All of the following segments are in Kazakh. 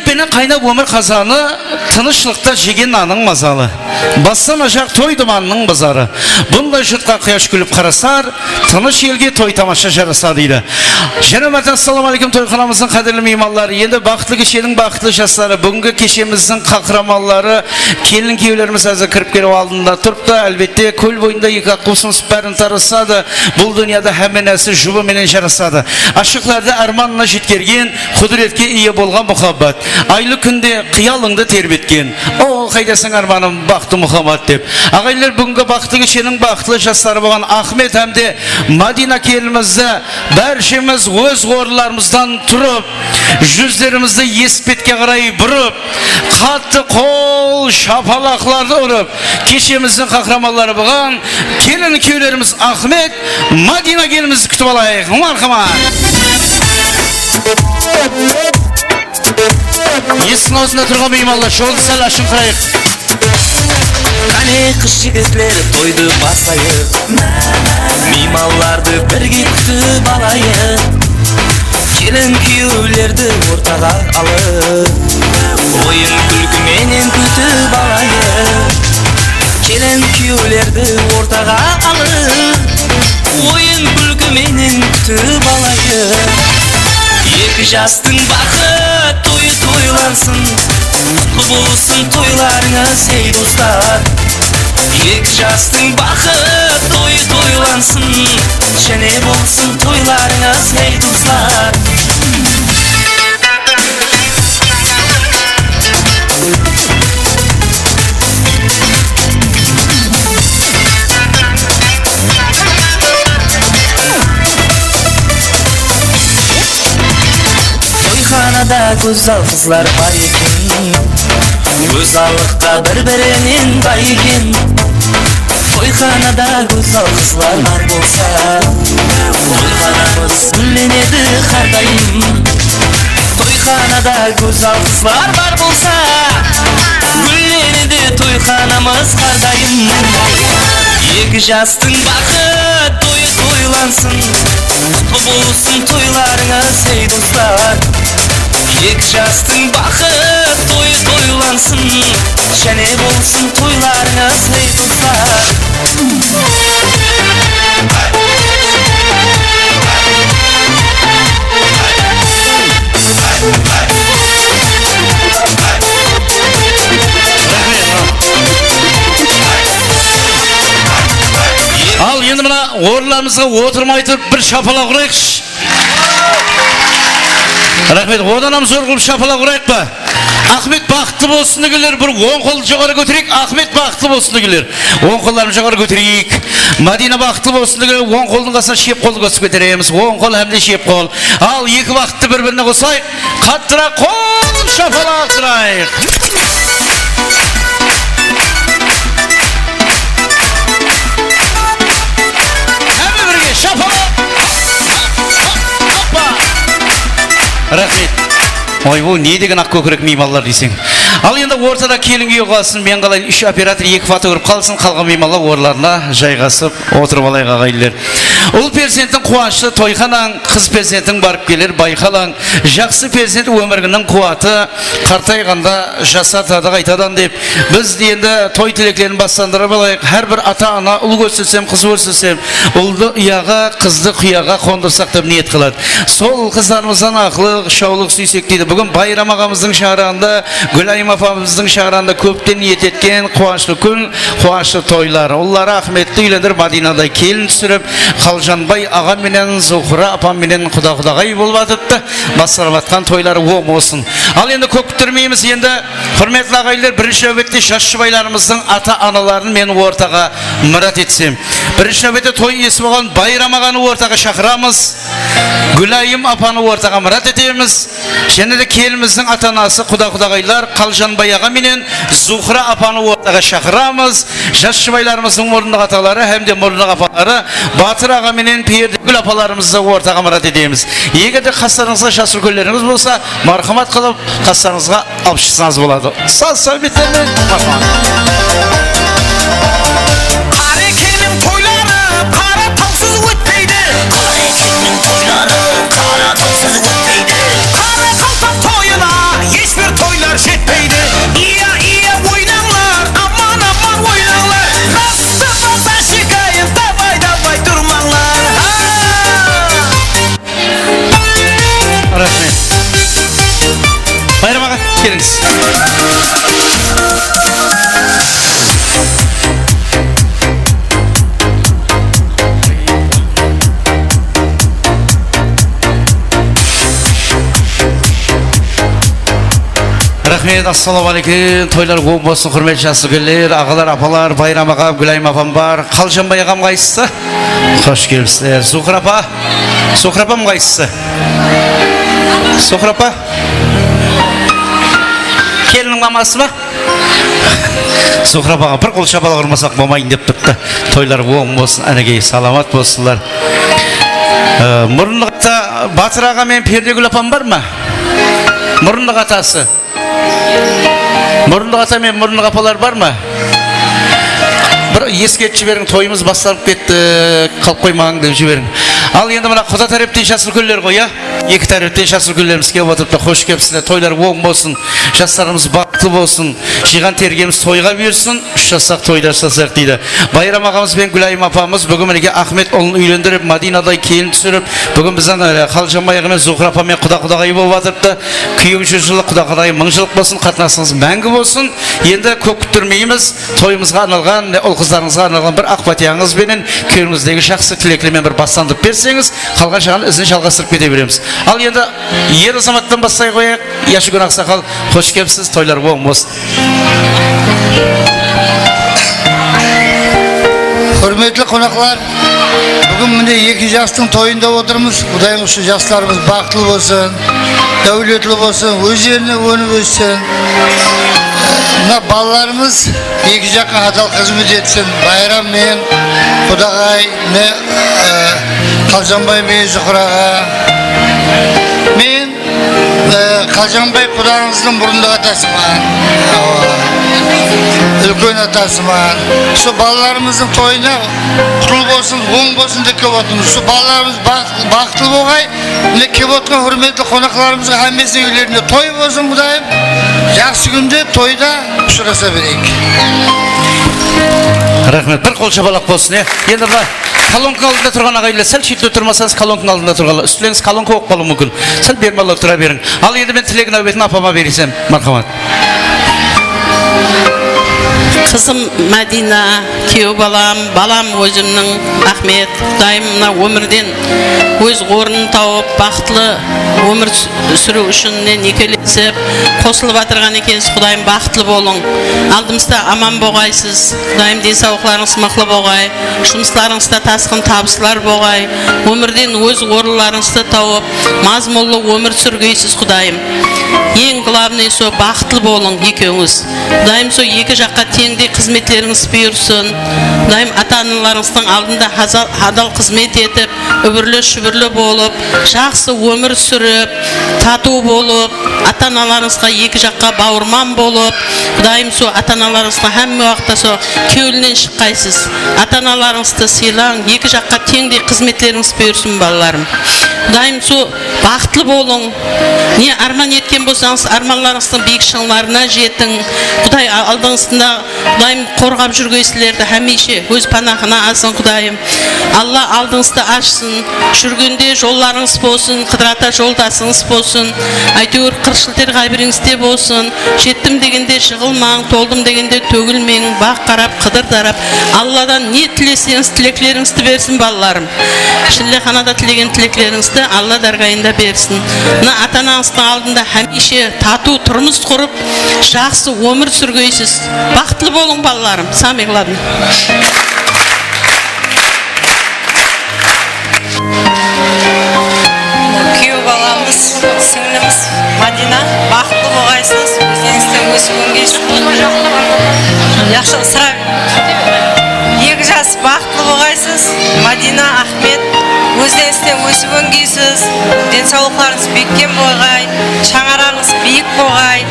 Ниетпенен қайнап өмір қазаны, тынышлықта жеген наның мазалы. Бастан аяқ той думанның базары. Бұндай жұртқа қияш күліп қарасар, тыныш елге той тамаша жараса дейді. Жәнәбәт, ассаламу алейкум, тойханамыздың қадірлі меймандары. Енді бақытлы кешенің бақытлы жастары, бүгінгі кешеміздің қақырамалары, келін күйеулеріміз әзір кіріп келіп алдында тұрыпты. Әлбетте көл бойында екі аққусымыз бәрін тарасады. Бұл дүнияда һәмме нәрсе жұбы менен жарасады. Ашықларды арманына жеткерген, құдіретке ие болған мұхаббат. Айлы күнде қиялыңды тербеткен. О, қайдасың арманым, бақты мұхаббат деп. Ағайлар, бүгінгі бақытлы кешенің бақытлы жастары болған Ахмет әмде Мадина келімізді бәршеміз өз орындарымыздан тұрып, жүздерімізді еспетке қарай бұрып, қатты қол шапалақларды ұрып, кешеміздің қақырамалары болған келін күйеулеріміз Ахмет, Мадина келімізді күтіп алайық. Мархамат. Есің аузында тұрған меймандар, жолды сәл ашыңқырайық. Қане қыз жігітлер тойды басайық, меймандарды бірге күтіп алайық. Келін күйеулерді ортаға алып, ойын күлкіменен күтіп алайық. Келін күйеулерді ортаға алып, ойын күлкіменен күтіп алайық. Екі жастың бақыт тойы тойлансын, құтты болсын тойларыңыз ей достар. Екі жастың бақыт тойы тойлансын, және болсын тойларыңыз ей достар. Тойханада көзал қызлар бар екен, көзалықта бір-бірінен бай екен. Тойханада көзал қызлар бар болса, тойханамыз гүлленеді әрдайым. Тойханада көзал қызлар бар болса, гүлленеді тойханамыз әрдайым. Екі жастың бақыт тойы тойлансын, құтты болсын тойларыңыз ей достар. Екі жастың бақыт тойы тойлансын, және болсын тойларыңыз ей достар. Ал енді мына орындарымызға отырмай тұрып бір шапалақ ұрайықшы. Рахмет, одан зор қылып шапалақ ұрайық па? Ахмет бақытты болсын дегілер, бір оң қол жоғары көтерейік. Ахмет бақытты болсын дегілер, оң қолдарын жоғары көтерейік. Мадина бақытты болсын дегілер, оң қолдың қасына шеп қолды көсіп көтереміз. Оң қол әмде шеп қол. Ал екі бақытты бір-біріне қосайық, қаттырақ қол шапалақ ұрайық. Рахмет. Ой, бұл не деген ақ көкірек меймандар дейсің. Ал енді ортада келін күйеу қалсын, мен қалайын, үш оператор, екі фотограф қалсын, қалған меймандар орындарына жайғасып отырып алайық ағайлар. Ұл перзенттің қуанышы тойханаң, қыз перзенттің барып келер байқалаң. Жақсы перзент өмірінің қуаты, қартайғанда жасатады қайтадан деп. Біз енді той тілектерін бастандырып алайық. Әрбір ата-ана ұл көрсетсем, қыз көрсетсем, ұлды ұяға, қызды құяға қондырсақ деп ниет қылады. Сол қыздарымыздан ақылық, шаулық сүйсек дейді. Бүгін Байрам ағамыздың шағырағында, Гүлайым апамыздың шағырағында көптен ниет еткен қуанышты күн, қуанышты тойлар. Олары Ахметті үйлендіріп, Мадинада келін түсіріп, Қалжанбай аға менен Зухра апам менен құда-құдағай болып атыпты. Басқарып атқан тойлары оң болсын. Ал енді көп күттірмейміз. Енді құрметті ағайлар, бірінші нәубетте жас жұбайларымыздың ата-аналарын мен ортаға мұрат етсем. Бірінші нәубетте той иесі болған Байрам ағаны ортаға шақырамыз. Гүлайым апаны ортаға мұрат етеміз. Және де келіміздің ата-анасы құда-құдағайлар Қалжанбай аға менен Зухра апаны ортаға шақырамыз. Жас жұбайларымыздың мұрындық аталары һәм де мұрындық апалары Батыр аға менен Пердегүл апаларымызды ортаға мұрат етеміз. Егер де қастарыңызға жас үлкендеріңіз болса, мархамат қылып қастарыңызға алып шықсаңыз болады. Саз сәбеттермен мархамат. Ешбір Рахмет, ассалаумағалейкум. Тойлар көп болсын, құрметті жас үлкендер, ағалар, апалар, Байрам ағам, Гүлайым апам бар. Қалжанбай ағам қайсысы? Қош келіпсіздер. Зухра апа? Зухра апам қайсысы? Зухра апа? Келінің мамасы ма? Зухра апаға бір қол шапалақ ұрмасақ болмайын деп тұпты. Тойлар оң болсын, әнекей саламат болсынлар. Мұрындықта Батыр аға мен Пердегүл апам бар ма? Мұрындық атасы. Мұрындық ата мен мұрындық апалар бар ма? Бір ескертіп жіберің, тойымыз басталып кетті, қалып қоймағың деп жіберің. Ал енді мына Құда тараптен жас үлкендер ғой, я? Екі тараптен жас үлкендеріміз келіп отырып та қош келіпсіздер. Тойлар оң болсын, жастарымыз бақытты болсын, жиған тергеміз тойға бұйырсын, 3 жасақ тойда жасасақ дейді. Байрам ағамыз бен Гүлайым апамыз бүгін мінеге Ахмет ұлын үйлендіріп, Мадинадай келін түсіріп, бүгін біздің Қалжанбай ағамен Зухра апамен құда-құдағай болып жатырыпты. Күйеуің 100 жылық, құда-құдағай 1000 жылық болсын, қатынасыңыз мәңгі болсын. Енді көп күттірмейміз, тойымызға арналған, ұл-қыздарыңызға арналған бір ақпатияңыз бенен күйеуіңіздегі жақсы тілеклермен бір бастандырып берсеңіз, қалған шаған ізін жалғастырып кете береміз. Ал енді ер азаматтан бастай қояйық. Яшыгүн ақсақал, қош келіпсіз, тойлар оң болсын. Hürmetli konaklar, bugün mine 2 jastың toyunda отырмыз. Құдайым şu jastlarımız бақытлы болсын, дәулетлі болсын, өз еліне өніп өссін. Мына балаларымыз 2 жаққа адал қызмет етсін. Байрам мен Құдағай, Қалжанбай мен Зухраға. Мен Қалжанбай Құдағыңыздың бұрындық атасыман. Үлкен атасыман. Şu балаларымыздың тойына құтыл болсын, оң болсын деп келіп отырмыз. Şu балаларымыз бақытты болғай, міне келіп отырған құрметті қонақларымызға әммесінің үйлерінде той болсын Құдайым. Жақсы күнде тойда ұшыраса берейік. Рахмет, бір қол шапалақ болсын, Енді бұлай, колонка алдында тұрған ағайлар, сәл шетте тұрмасаңыз колонка алдында тұрғанlar, үстілеңіз колонка оқып қалуы мүмкін. Сәл бермалап тұра берің. Ал енді мен тілегін әуетін апама бересем, мархамат. Қызым Мадина, күйеу балам өзімнің Ахмет, Құдайым мына өмірден өз орнын тауып, бақытлы өмір сүру үшін некелесіп, қосылып жатырған екенсіз. Құдайым бақытлы болың. Алдымызда аман болғайсыз. Құдайым денсаулықтарыңыз мықты болғай, жұмыстарыңызда тасқын табыстар болғай, өмірден өз орындарыңызды тауып, мазмұнлы өмір сүргейсіз Құдайым. Ең главный со бақытлы болың екеуіңіз. Құдайым со екі жаққа теңдей қызметлеріңіз бұйырсын. Құдайым ата-аналарыңыздың алдында адал қызмет етіп, үбірлі-шүбірлі болып, жақсы өмір сүріп, тату болып, ата-аналарыңызға екі жаққа бауырман болып, Құдайым со ата-аналарыңызға әмме уақытта со кеуілінен шыққайсыз. Ата-аналарыңызды сыйлаң, екі жаққа теңдей қызметлеріңіз бұйырсын балаларым. Құдайым со бақытлы болың. Не арман еткен болсаңыз, арманларыңыздың биік шыңдарына жетің. Құдай алдыңызда, Құдайым қорғап жүргейсілерді әмейше өз панахына алсын Құдайым. Алла алдыңызды ашсын, жүргенде жолларыңыз болсын, қыдырата жолдасыңыз болсын, әйтеуір қыршылтер қайбіріңізде болсын, жеттім дегенде жығылмаң, толдым дегенде төгілмең, бақ қарап, қыдыр дарап, Алладан не тілесеңіз тілеклеріңізді берсін балаларым. Шілдеханада тілеген тілеклеріңізді Алла дарғайында берсін. Мына ата-анаңыздың алдында әмейше тату тұрмыс құрып, жақсы өмір сүргейсіз. Бақытлы болың балаларым. Самиғладым. Күйеу баламыз, сіңліміз Мадина, бақытты болғайсыз, өздеріңізден өсіп өңгейсіз. Яқшы сұрап. 2 жас бақытты болғайсыз, Мадина, Ахмет, өздеріңізден өсіп өңгейсіз. Денсаулықтарыңыз беккен болғай, шаңарағыңыз биік болғай.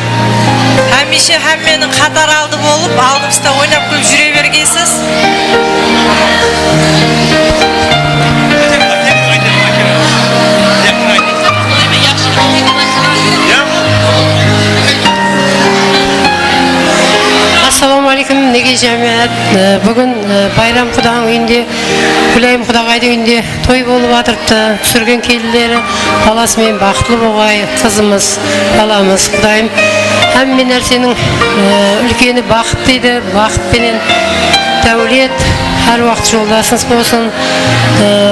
Әмеше әмменің қатар алды болып, алдымызда ойнап күліп жүре бергейсіз. Ассаламу алейкум, неге Мінекей жәмиғат бүгін Байрам Құданың үйінде, Гүлайым Құдағайдың үйінде той болып жатырыпты. Түсірген келіндері баласымен бақытлы болғай, қызымыз, баламыз. Құдайым әмме нәрсенің үлкені бақыт дейді, бақытпенен дәулет, әр уақыт жолдасыңыз болсын,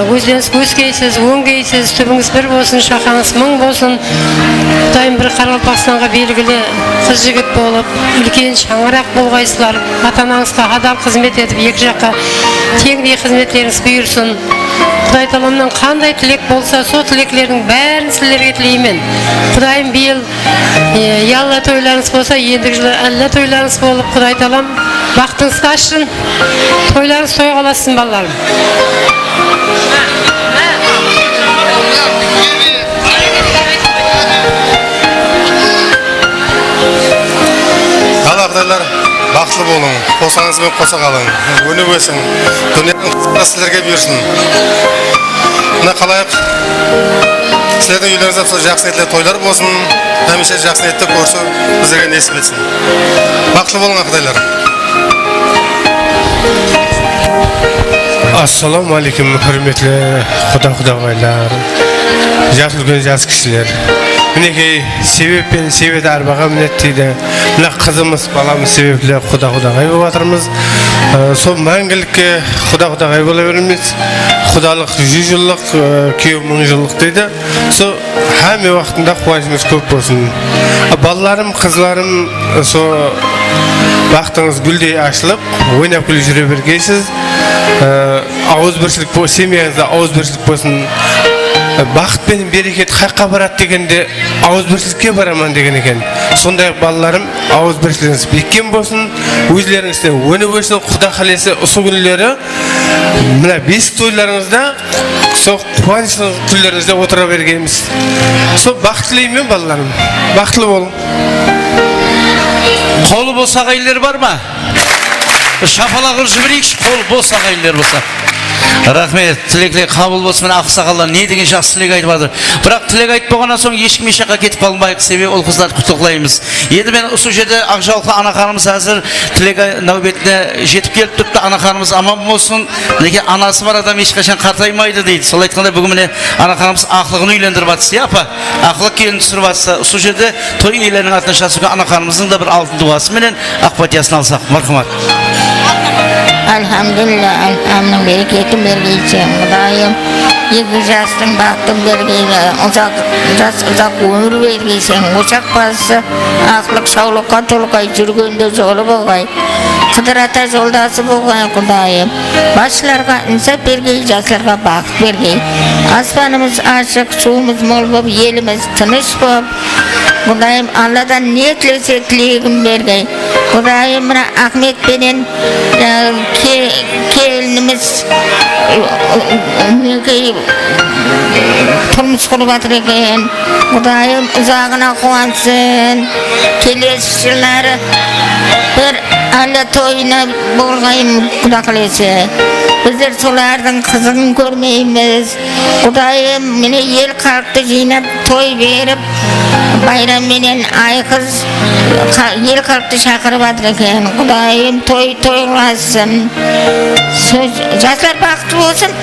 өздеріңіз көзгейсіз, өңгейсіз, түбіңіз бір болсын, шақаңыз мың болсын. Құдайым бір Қарақалпақстанға белгілі қыз жігіт болып, үлкен шаңырақ болғайсызлар, ата-анаңызға адал қызмет етіп, екі жаққа теңдей қызметтеріңіз бұйырсын. Құдай Тағаламнан қандай тілек болса, сол тілектердің бәрін сіздерге тілеймін. Құдайым биыл ялла тойларыңыз болса, ендігі жылы әлла тойларыңыз болып, Құдай Тағалам бақытыңызды ашсын, тойларыңыз той қаласын балаларым. Ағдайлар бақытты болың, қосаңызбен қоса қалың, өне өсің, дүниенің қызығы сіздерге бұйырсын. Мына қалайық, сіздердің үйлеріңізде жақсы ниетті тойлар болсын, әмесе жақсы ниетті көрсі біздерге несіп етсін. Бақытты болың ағдайлар. Ассаламу алейкум, құрметті құда-құдағайлар, жас үлкен жас кісілер. Мінекей себеппен себет арбаға мінет дейді. Мына қызымыз, баламыз себеплі құда-құдағай болып жатырмыз. Сол мәңгілікке құда-құдағай бола береміз. Құдалық 100 жылдық, күйеу 1000 жылдық дейді. Сол әме уақытында қуанышымыз көп болсын. Балаларым, қызларым, сол бақытыңыз гүлдей ашылып, ойнап күліп жүре бергейсіз. Ауызбіршілік болсын, семьяңызда ауызбіршілік болсын. Бақыт пен берекет қаққа барады дегенде ауызбіршілікке бараман деген екен. Сондай балаларым, ауызбіршілігіңіз беккен болсын, өздеріңізде өні өсін, құда қалесі ұсы күнлері мына бесік тойларыңызда, сол қуанышлы күндеріңізде отыра бергенбіз. Сол бақыт тілеймін балаларым, бақытлы болың. Қолы бос ағайлар бар ма? Шапалақ ұрып жіберейікші, қолы бос ағайлар болса. Рахмет, тілеклер қабыл болсын. Мен ақсақалар не деген жақсы тілек айтып жатыр. Бірақ тілек айтып болғаннан соң ешкім еш жаққа кетіп қалмайық, себебі ол қыздарды құттықтаймыз. Енді мен осы жерде Ақжалқы анақанымыз әзір тілек нәубетіне жетіп келіп тұрды. Анақанымыз аман болсын. Неге анасы бар адам ешқашан қартаймайды дейді. Сол айтқанда бүгін міне анақанымыз ақылығын үйлендіріп жатыр. Апа, ақылық келін түсіріп жатса, осы жерде той иелерінің атынан шақырған анақанымыздың да бір алтын дұғасы менен Ақпатиясын алсақ. Мархамат. Alhamdulillah, alhamdulillah, bereketim bergeysen, Құдайым, екі жастың бақтың бергейлі, ұзақ өмір бергейсен, ошақ басы, ақлық, саулыққа толғай, жүргенде жолы болғай, қыдырата жолдасы болғай, Құдайым, басшыларға инсап бергей, жастарға бақыт бергей, аспанымыз ашық, суымыз мол боп, еліміз тыныш боп, Құдайым, Алладан не тілесе тілегім бергей, Құдайым, мына Ахмет пенен келініміз тұрмыс құрып жатыр екен. Құдайым ұзағына қуансын, келесі жылдары бір әлі тойына болғайым Құда қалесе. Біздер солардың қызығын көрмейміз. Құдайым, міне ел халықты жинап той беріп, байрамменен айқыз ел халықты шақырып жатыр екен. Құдайым, той тойласын. Жастар бақытты болсын.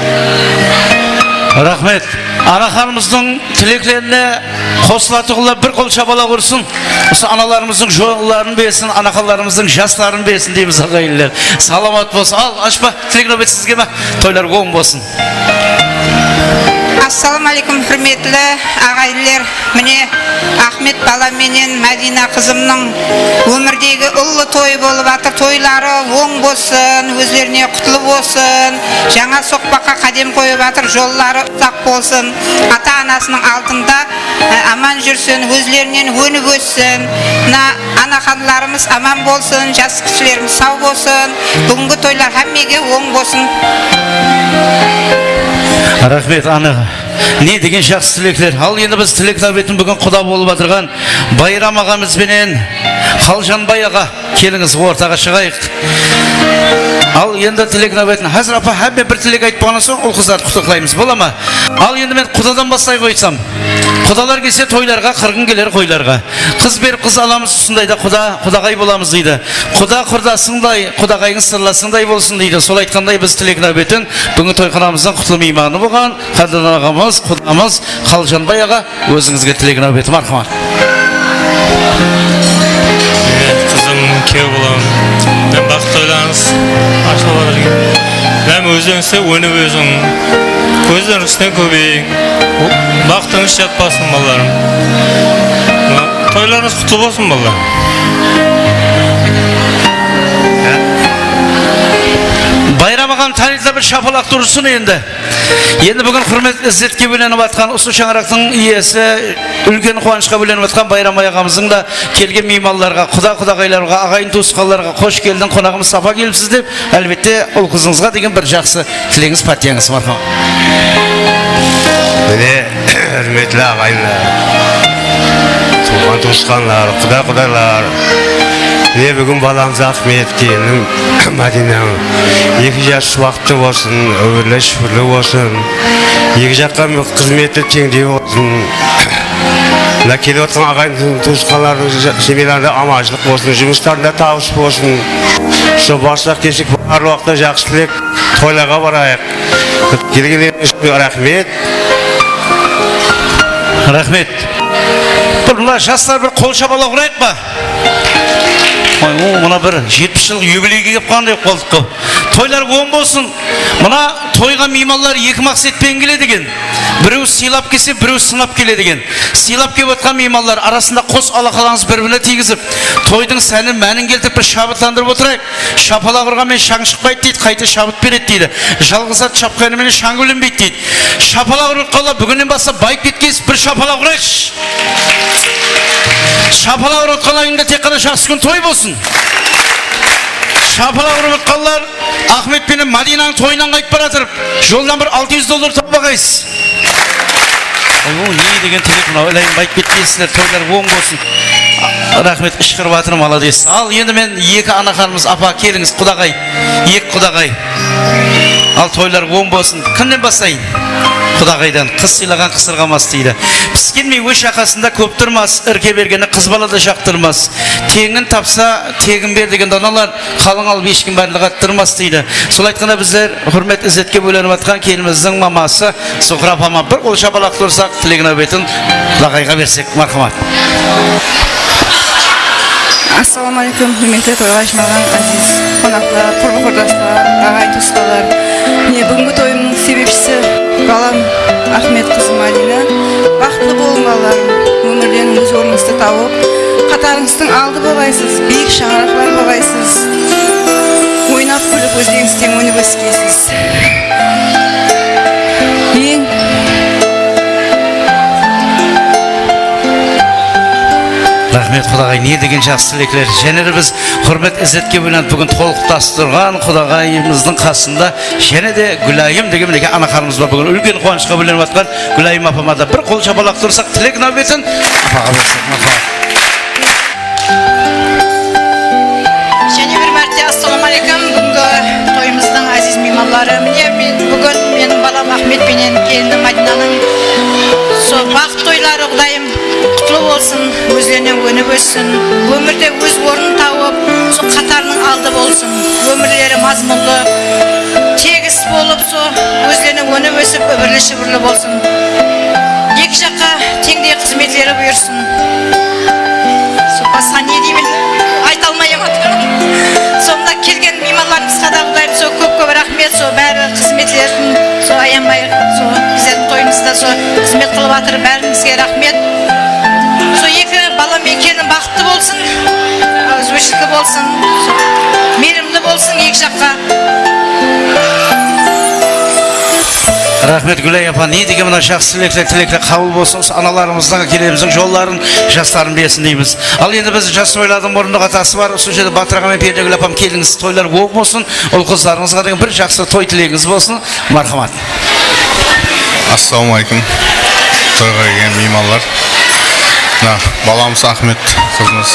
Рахмет. Анаханымыздың тілеклеріне қосылатығыла бір қол шабала құрсын. Осы аналарымыздың жоғыларын берсін, анақаларымыздың жастарын берсін дейміз ағайындар. Саламат болсын. Ал, ашпа, тілек нөбет сізге ма? Тойлар оң болсын. Ассаламу алейкум, құрметті ағайлар. Міне Ахмет баламенен Мәдина қызымның өмірдегі ұлы той болып жатыр. Тойлары оң болсын, өздеріне құтлы болсын. Жаңа соқпаққа қадем қойып жатыр, жоллары ұзақ болсын. Ата-анасының алдында аман жүрсін, өздерінен өніп өссін. Анаханларымыз аман болсын, жас кішілеріміз сау болсын. Бүгінгі тойлар әммеге оң болсын. Рахмет, анаға. Не деген жақсы тілектер. Ал енді біз тілек нәубетін бүгін құда болып отырған Байрам ағамызбенен Қалжанбай аға келіңіз ортаға шығайық. Ал енді тілек нәубетін. Хәзір апа әбе бір тілек айтпағаннан соң ол қыздарды құттықтаймыз. Бола ма? Ал енді мен құдадан бастай қойсам. Құдалар келсе тойларға, қырғын келер қойларға. Қыз беріп қыз аламыз осындайда құдағай боламыз дейді. Құда құрдасыңдай, құдағайың сырласыңдай болсын дейді. Сол айтқандай біз тілек нәубетін бүгінгі тойханамыздың құтлы мейманы болған қадірлі ағамыз, құдамыз Қалжанбай аға өзіңізге тілек нәубеті мархамат. Қызым күйеу боламын. Мен бақытты ойлаңыз. Ашылып жатыр. Мен өзіңізсе өніп өзің. Көзден үстінен көбейін. Бақытыңыз жатпасын балаларым. Тойларыңыз құтты болсын балалар. Байрам ағам танитла бір шапалақ тұрсын енді. Енді бүгін құрмет ізетке бөленіп атқан осы шаңырақтың иесі үлкен қуанышқа бөленіп атқан Байрам ағамыздың да келген мейманларға, құдағайларға, ағайын туысқанларға қош келдің, қонағымыз сапа келіпсіз деп, әлбетте ұл қызыңызға деген бір жақсы тілеңіз, пәтияңыз мархам. Міне, үрметлі ағайындар, туған туысқанлар, құдайлар. Міне бүгін баламыз Ахмет келінім Мәдинам. 2 жас уақытты болсын, өмірлі шүрлі болсын. 2 жаққа қызметті теңдей болсын. Мына келіп отқан ағайын туысқанлардың семейлерінде аманшылық болсын, жұмыстарында табыс болсын. Сол барсақ кешік бар уақытта жақсы тілек тойларға барайық. Келгеніңіз үшін рахмет. Рахмет. Бұлар жастар бір қол шапалақ ұрайық ба? Мына бір 70 жыл юбилейге кеп қандай қолдық қой. Тойлар оң болсын. Мына тойға меймандар 2 мақсатпен келеді екен. Біреу сыйлап келсе, біреу сынап келеді екен. Сыйлап келіп отқан меймандар арасында қос алақаныңыз бір-біріне тигізіп, тойдың сәнін мәнін келтіріп бір шабыттандырып отырайық. Шапалақ ұрғанмен шаң шықпайды дейді, қайта шабыт береді дейді. Жалғыз ат шапқанымен шаң өлінбейді дейді. Шапалақ ұрғанға бүгіннен бастап байып кеткенсіз бір шапалақ ұрайықшы. Шапалақ ұрғанға тек қана жақсы күн той болсын. Шапалақ ұрғанлар Ахмет пен Мадинаның тойынан қайтып бара жатыр. Жолдан бір $600 тауып алғайсыз. Не деген тілек мынау, өлайын байып кеткенсіздер, тойлар оң болсын. Рахмет, ішқырып жатырмын, молодец. Ал енді мен 2 анақанымыз, апа келіңіз, құдағай, 2 құдағай. Ал тойлар оң болсын. Кімнен бастайын? Құдағайдан. Қыз сыйлаған қысырғамас дейді. Піскенмей өш ақасында көп тұрмас, ірке бергені қыз балада жақтырмас. Теңін тапса, тегін бер деген даналар, қалың алып ешкім барлығы аттырмас дейді. Сол айтқанда біздер құрмет ізетке бөленіп атқан келіміздің мамасы Сұқыр апама бір қол шапалақ тұрсақ, тілеген әубетін құдағайға берсек, мархамат. Ассалаумалейкум, құрметті тойға жиналған әзиз қонақтар, құрбы құрдастар, ағайын туысқандар. Бүгінгі тойымның себепшісі балам Ахмет қызы Мадина. Бақытты болың балаларым, өмірден өз орныңызды тауып, қатарыңыздың алды болғайсыз, биік шаңырақтар болғайсыз. Ойнап күліп өздеріңізден өніп өскейсіз. Рахмет құдағай, не деген жақсы тілектер. Және де біз құрмет ізетке бөленіп бүгін толықтастырған құдағайымыздың қасында және де Гүлайым деген мінеке анақарымыз бар. Бүгін үлкен қуанышқа бөленіп атқан Гүлайым апама да бір қол шапалақ тұрсақ, тілек нәубетін апаға берсек, мархамат. Және бір мәрте ассалаумалейкум, бүгінгі тойымыздың әзиз меймандары. Бүгін менің балам Ахмет пенен келінім Мадинаның бақыт тойлары Құдайым құтлы болсын, өздерінен өніп өссін, өмірде өз орнын тауып, сол қатарының алды болсын, өмірлері мазмұнды, тегіс болып, сол өздерінен өніп өсіп, өмірлі шүбірлі болсын. 2 жаққа теңдей қызметлері бұйырсын. Сол басқа не деймін, айта алмайым атқарым. Сонда келген меймандарымызға да Құдайым сол көп-көп рахмет, сол бәрі қызметлерін, сол аянбай, сол біздердің тойымызда сол қызмет қылып жатыр, бәріңізге рахмет. Сол 2 балам екенің бақытты болсын, өзбекшілігі болсын, мейірімді болсын 2 жаққа. Рахмет Гүлай апа, не деген мына жақсы тілектер қабыл болсын, аналарымыздың келеміздің жолларын, жастарын берсін дейміз. Ал енді біз жас ойлардың орындық атасы бар, сол жерде Батыраға мен Пердегүл апам келіңіз, тойлар оң болсын, ол қыздарыңызға деген бір жақсы той тілегіңіз болсын, мархамат. Ассалаумалейкум, тойға келген меймандар. Баламыз Ахмет қызымыз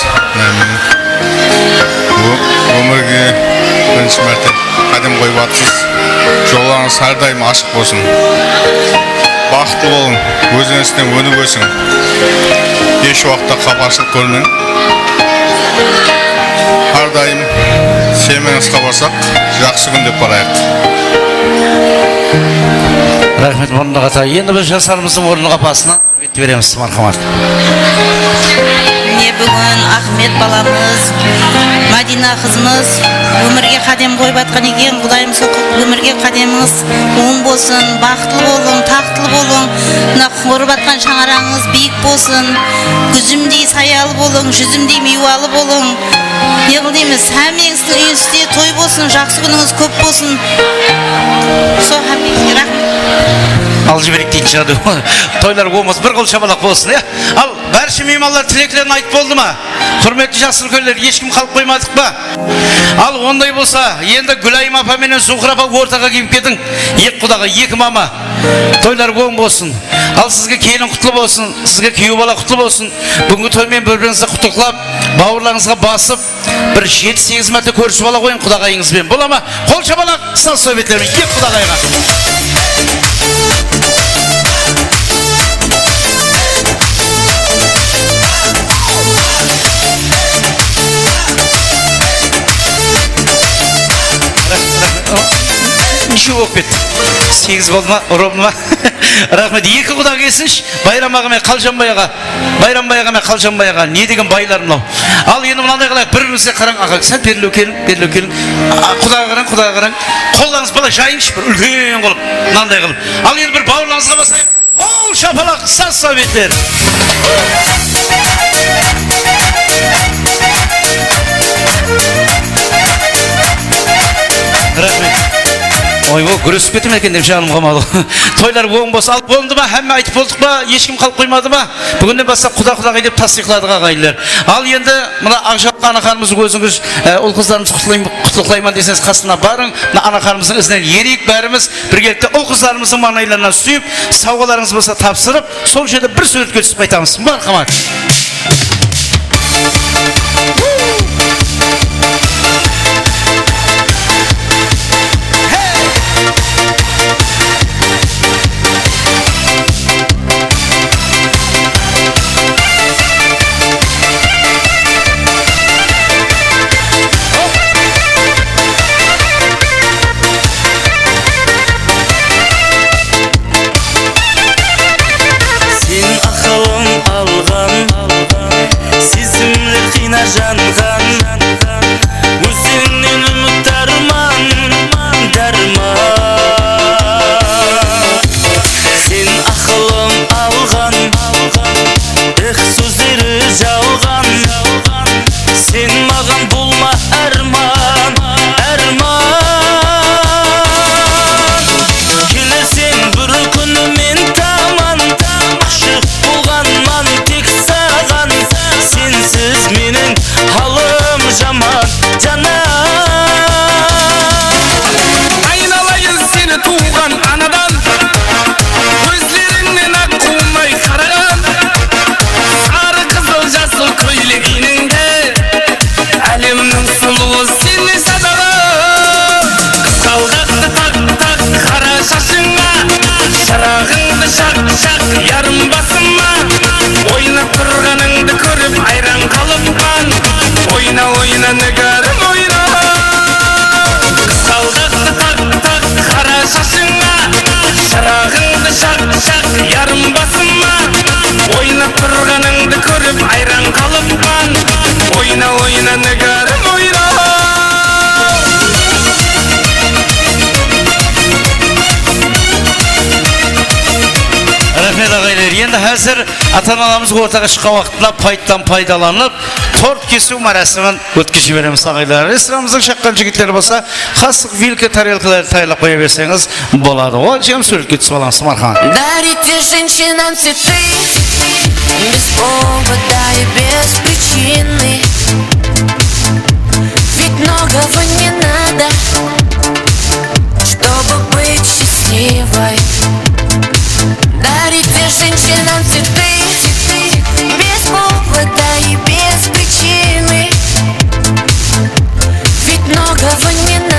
өмірге бірінші мәрте қадам қойып жатсыз. Жолдарыңыз әрдайым ашық болсын. Бақытты болың, өзіңізден өніп өсің. Еш уақытта қапашылық көрмең. Әрдайым семеңіз қабарсақ, жақсы күн деп барайық. Рахмет мұрынға та. Енді біз жасарымыздың орнына қапасына бетті береміз, мархамат. Міне бүгін Ахмет баламыз, Мадина қызымыз өмірге қадам қойып атқан екен. Құдайым сол өмірге қадамыңыз оң болсын, бақытлы болың, тақтылы болың. Мына қорып атқан шаңырағыңыз биік болсын, күзімдей саялы болың, жүзімдей мейуалы болың. Не қылдаймыз, әмеңіздің үйіңізде той болсын, жақсы күніңіз көп болсын. Сол әмеңізге рахмет. Ал жіберек дейтін шығады. Тойлар болмас, бір қол шабалақ болсын. Ал бәрші меймандар тілеклерін айтып болды ма? Құрметті жас үлкендер, ешкім қалып қоймадық па? Ал ондай болса, енді Гүлайым апа менен Зухра апа ортаға киіп кетің. Екі құдаға, екі мама. Тойлар оң болсын. Ал сізге келін құтлы болсын, сізге күйеу бала құтлы болсын. Бүгінгі тоймен бір-біріңізді құттықтап, бауырларыңызға басып, бір 7-8 мәрте көрісіп ала қойын құдағайыңызбен. Бола ма? Қол шабалақ, сал сөйбетлермен, екі құдағайға. Ничего болып кетті. 8 болды ма, ровно ма? Рахмет. Екі құда келсінші, Байрам аға мен Қалжанбай аға. Не деген байлар мынау. Ал енді мынандай қалайық, бір-біріңізге қараң, аға, сәл берілу келің. Құдаға қараң. Қолдарыңыз былай жайыңызшы, бір үлкен қылып, мынандай қылып. Ал енді бір бауырларыңызға басайық. Қол шапалақ, саз советтер. Рахмет. Ой, күресіп кетім екен деп жаным қамады. Тойлар оң болса, ал болынды ма, әмі айтып болдық ба, ешкім қалып қоймады ма? Бүгіннен бастап құда-құдағай деп тасдиқладық ағайлар. Ал енді мына Ақжалқа анақанымыз өзіңіз ұл қыздарымыз құттықтайман десеңіз қасына барың. Мына анақанымыздың ізінен ерейік бәріміз біргелікте ұл қыздарымыздың маңайларынан сүйіп, сауғаларыңыз болса тапсырып, сол жерде бір суретке түсіп қайтамыз. Мархамат. Енді әзір ата-аналарымыз ортаға шыққан уақытында пайттан пайдаланып, торт кесу мәрәсімін өткізіп жібереміз ағайлар. Ресторанымыздың шаққан жігіттері болса, қасық, вилка, тарелкаларды тайлап қоя берсеңіз болады. О, жем суретке түсіп аламыз, Мархан. Дарите женщинам цветы без повода и без причины. Ведь многого не надо, чтобы быть счастливой. Дарите женщинам цветы без повода и без причины. Ведь многого не надо.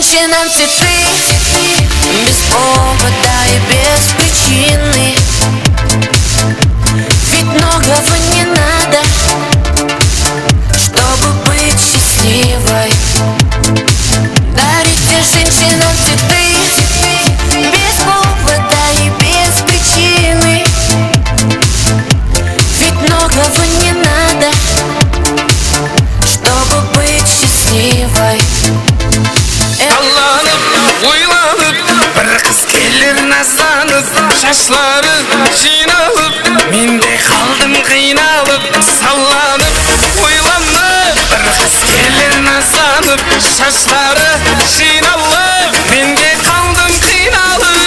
женщинам цветы без повода и без причины. Ведь многого не надо, чтобы быть счастливой. Дарите женщинам цветы без повода и без причины. Ведь многого не надо, чтобы быть счастливой. Sallanıp, uylanıp, bir kız gelir nazlanıp, şaşları jinalıp, men de kaldım kıynalıp. Sallanıp, uylanıp, bir kız gelir nazlanıp, şaşları jinalıp, men de kaldım kıynalıp.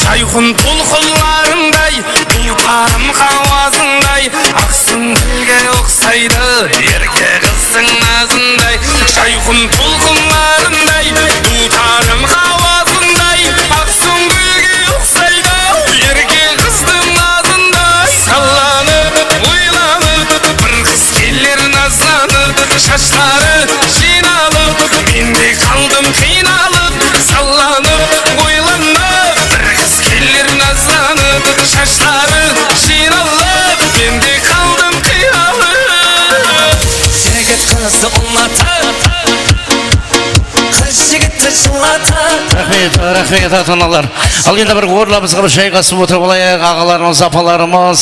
Şayhun tulkullarınday, bulparım havasınday, aksın gülge oksaydı, erke kızın nazınday. Şayhun tulkullarınday, bulparım havasınday, aksın gülge oksaydı, erke kızın nazınday. Sallanıp, uylanıp, bir kız gelir nazlanıp, şaşları jinalıp, men de kaldım kıynalıp. Sallanıp, uylanıp, şaşları jinalıp, men de kaldım kıyalıp. Jigit kızı unlatır, kız jigitті жылатır. Рахмет ата-аналар. Ал енді бір орнымызға бір жайғасып отырып алайық, ағаларымыз, апаларымыз.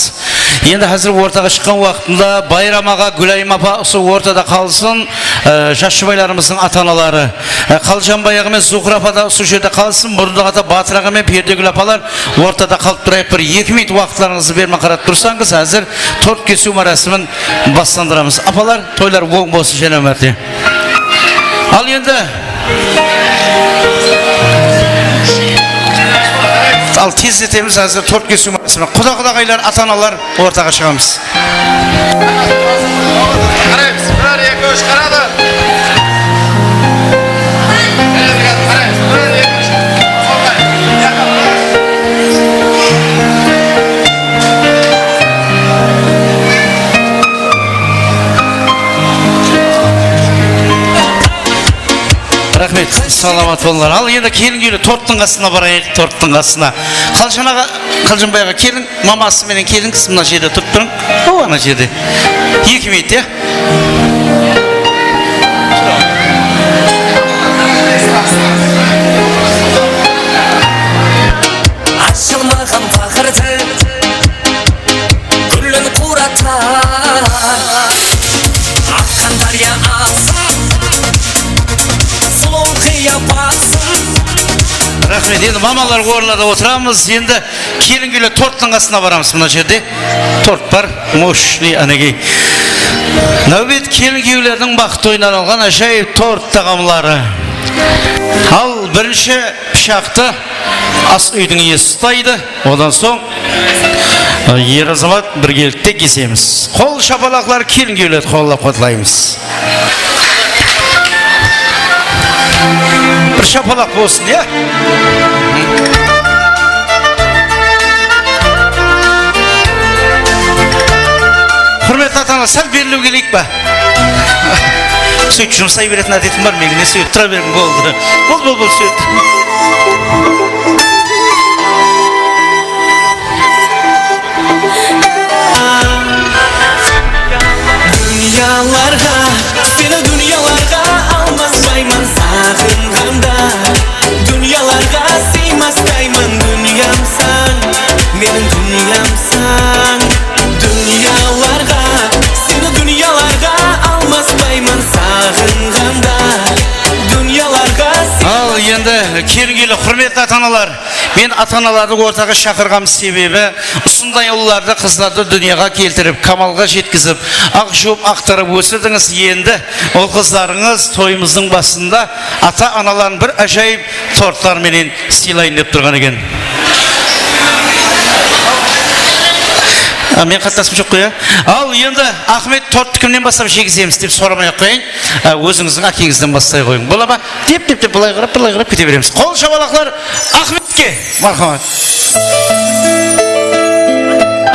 Енді қазір ортаға шыққан уақытында Байрам аға, Гүлайым апа осы ортада қалсын. Жас жұбайларымыздың ата-аналары. Қалжанбай аға мен Зухра апа да осы жерде қалсын. Мұрындық ата, Батыр аға мен Пердегүл апалар ортада қалып тұрайық. Bir 2 минут уақытларыңызды бермей қарап тұрсаңыз, әзір торт кесу марасымын бастандырамыз. Апалар, тойлар оң болсын және өмірде. Ал енді ал тездетеміз, әзір торт кесу марасымын. Құда-құдағайлар, ата-аналар ортаға шығамыз. Қараймыз, бір, екі, үш, қарады. Рахмет, саламат болыңдар. Ал енді келін үйлі торттың қасына барайық, торттың қасына. Қалжанбай аға келін, мамасы менен келін кісі мына жерде тұрып тұрың. О, ана жерде. 2 минут, е? Açılmağın fakırdı, gülün kuratar, akkan darya alsın, sulun kıyap baksın. Рахмет, енді мамалар орнында отырамыз. Енді келін үйлі торттың қасына барамыз мына жерде. Торт бар, мощный анагей. Нәубет келін күйеулердің бақыт ойынан алған ажайып торт тағамлары. Ал бірінші пышақты ас үйдің иесі ұстайды. Одан соң ер азамат біргелікте кесеміз. Қол шапалақлар келін күйеулерді қоллап қотлаймыз. Бір шапалақ болсын, е? Құрметті ата-ана, сәл берілу келейік ба? Сөйт, жұмсай беретін әдетім бар, меңіне сөйт, тұра берген болды. Бол, сөйт. Dünyalarga, seni dünyalarga almasmayman sağınğımda. Dünyalarga sıymasdayman, dünyamsan, menin dünyamsan. Dünyalarga, seni dünyalarga almasmayman sağınğımda. Dünyalarga Ал енді келгелі құрметті ата-аналар, мен ата-аналарды ортаға шақырғам себебі ұсындай ұлларды, қыздарды дүнияға келтіріп, камалға жеткізіп, ақ жуып, ақтарып өсірдіңіз. Енді ол қыздарыңыз тойымыздың басында ата-аналарын бір ажайып торттарменен сыйлайын деп тұрған екен. Мен қатасым жоқ қой. Ал енді Ахмет тортты кімнен бастап жегіземіз деп сұрамай ақ қояйын. Өзіңіздің әкеңізден бастай қойың. Бола ма? Деп былай қарап кете береміз. Қол шапалақлар Ахметке. Мархамат.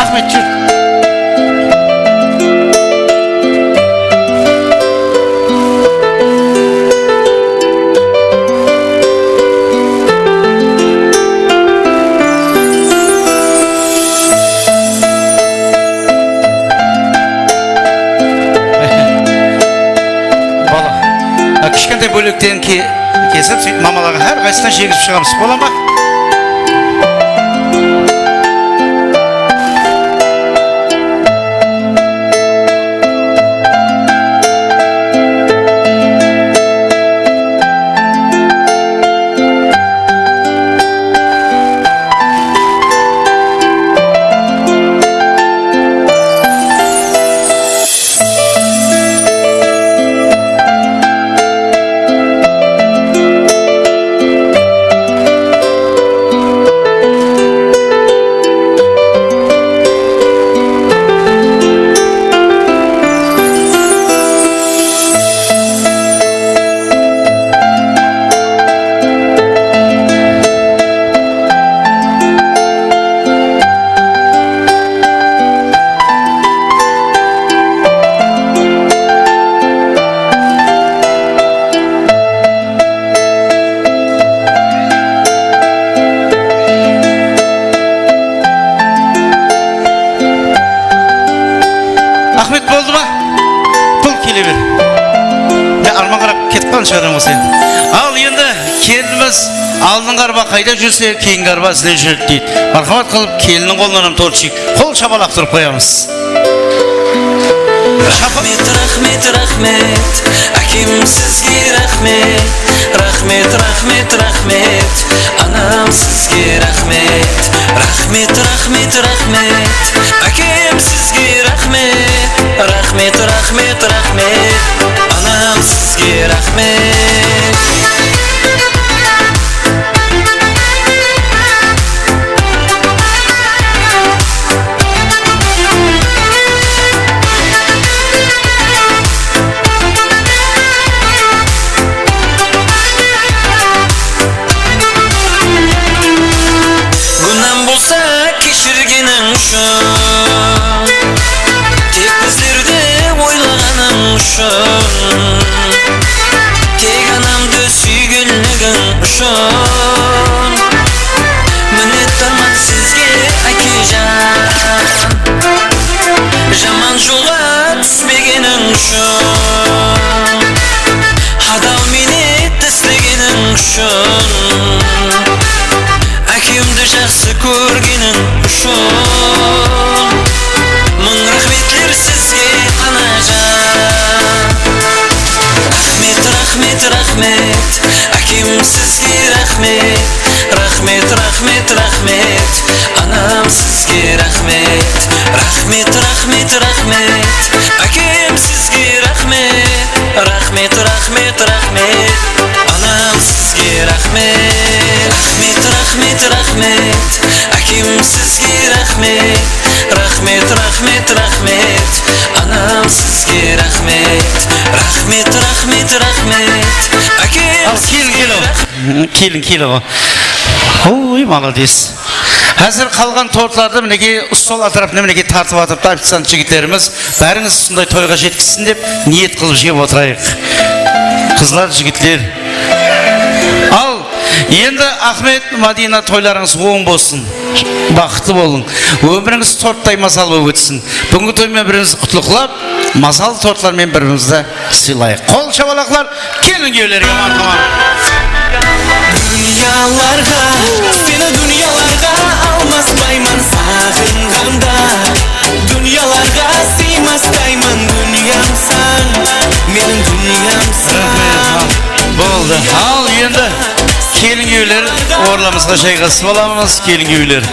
Ахмет жүр. Кішкентай бөлектен кесіп, сөйтіп мамаларға әр қайсына жегізіп шығамыз. Бола ма? Ахмет болды ма? Бұл келе бер. Мен арман қарап кетіп қалын шығарам осы енді. Ал енді келініміз алдыңғы арба қайда жүрсе, кейінгі арба іздеп жүреді дейді. Мархамат қылып келіннің қолынан торт жейік. Қол шапалақ тұрып қоямыз. Рахмет, рахмет, рахмет, әкем сізге рахмет. Рахмет, рахмет, рахмет, анам сізге рахмет. Рахмет, рахмет, рахмет, әкем сізге рахмет. Рахмет, рахмет, рахмет, анам сізге рахмет. Günüm bolsa kechirganing uchun, tek bizlarda o'ylaganim uchun, tek anamni suyganligim uchun, minnatdorman sizga akajon. Jomon yo'lga tushmaganing uchun, hadal meni tashlaganing uchun, akimni yaxshi ko'rganing uchun, ming rahmatlar sizga anajon. Rahmet, rahmet, rahmet, akim sizga rahmet. Rahmet, rahmet, rahmet, anam sizga rahmet. Rahmet, rahmet, rahmet, akim sizga rahmet. Rahmet, rahmet, rahmet, anam sizga rahmet. Rahmet, rahmet, rahmet, akim sizga rahmet. Rahmet, rahmet, rahmet, anam sizga rahmet. Rahmet, rahmet, rahmet, akim sizga rahmet. Келін. Ой, молодец. Қазір қалған тортларды мінеге стол атырапына мінеге тартып атып официант жігіттеріміз бәріңіз сондай тойға жеткізсін деп ниет қылып жеп отырайық. Қызлар, жігіттер. Ал енді Ахмет, Мадина тойларыңыз оң болсын. Бақытты болың. Өміріңіз торттай масал болып өтсін. Бүгінгі тоймен бірімізді құтлықлап, масал тортлармен бірімізді сыйлайық. Қол шапалақлар келін күйеулерге мархамат. Dünyalarga, seni dünyalarga almasmayman sağınğanda. Dünyalarga sıymasdayman dünyamsan, mening dünyamsan. Болды. Ал енді келін күйеулер орын орламызға жайғасып аламыз, келінге үйлер.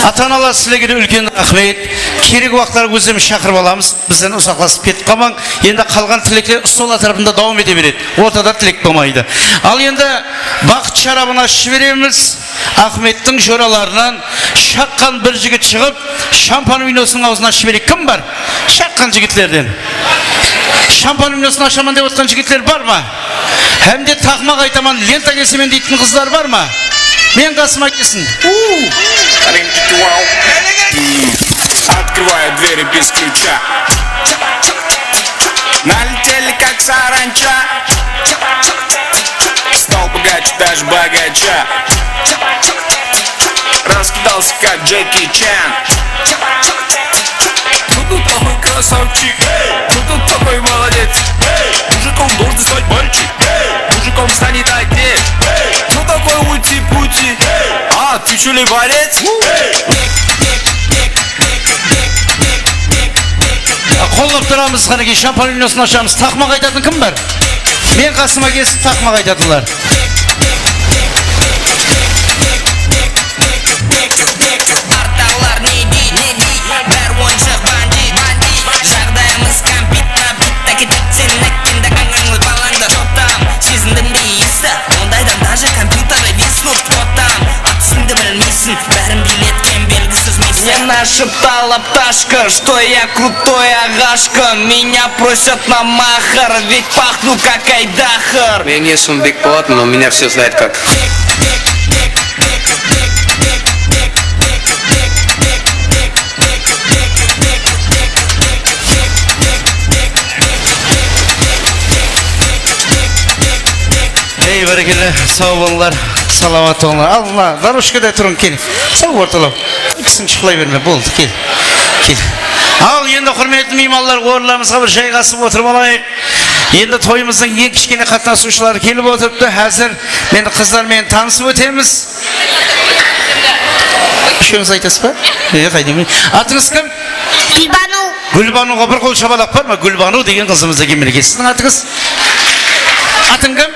Ата-аналар сілерге де үлкен рахмет. Керек уақыттар өздеріміз шақырып аламыз. Бізден ұзақласып кетіп қалмаң. Енді қалған тілектер ұстала тарапында давам ете береді. Ортада тілек болмайды. Ал енді бақыт шарабын ашып береміз. Ахметтің жораларынан шаққан бір жігіт шығып, шампан виносының аузын ашып берейік. Кім бар? Шаққан жігітлерден. Шампан виносын ашаман деп отқан жігітлер бар ма? Hem de takma kaytaman lenta gelsemen deйтін kızlar var mı? Мен қасыма келсін. Открываю двери без ключа. Налетели как саранча. Стал богаче, даже богача. Раскидался как Джеки Чан. Кто тут такой красавчик? Кто тут такой молодец? Мужиком должен стать мальчик. Мужиком станет одет. Кто такой ути-пути? А, ты что ли борец? Қолдап тұрамыз, қанекей шампан виносын ашамыз. Тақма қайтатын кім бар? Мен қасыма келсін, тақма қайтатылар. Мне нашептала пташка, что я крутой агашка. Меня просят на махар, ведь пахну как айдахар. Я не сумбик плат, но меня все знают как. Ey bereketli, sağ olunlar, salamat olunlar. Allah, Daruşka'da turun, gel. Sağ ortalım. İkisini çıkılay verme, boldu, gel. Gel. Al, енді құрметті меймандар, орындарымызға бір жайғасып отырып алайық. Енді тойымыздың ең кішкене қатынасушылары келіп отырыпты. Әзір мен қыздармен танысып өтеміз. Үшеуіңіз айтасыз ба? Қайдем. Атыңыз кім? Гүлбану. Гүлбануға бір қол шабалақ бар ма? Гүлбану деген қызымызды кемелге. Сіздің атыңыз? Атың кім?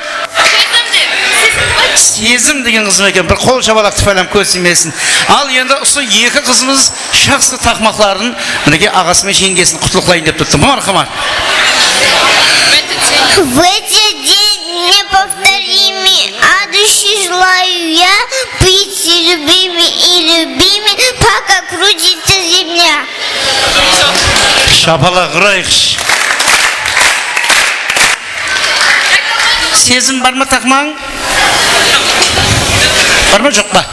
Сезім деген қызым екен, бір қол шабалақты фәлем көзімесін. Ал енді ұсы екі қызымыз шақсы тақмақларын мінеке ағасы мен жеңгесін құтлықлайын деп тұттым. Мархамат. В эти дни неповторимые, а души желаю я быть любимой и любимой, пока крутится земля. Шапалақ ұрайықш. Сезім бар ма тақмаң? Бар ма жоқ па?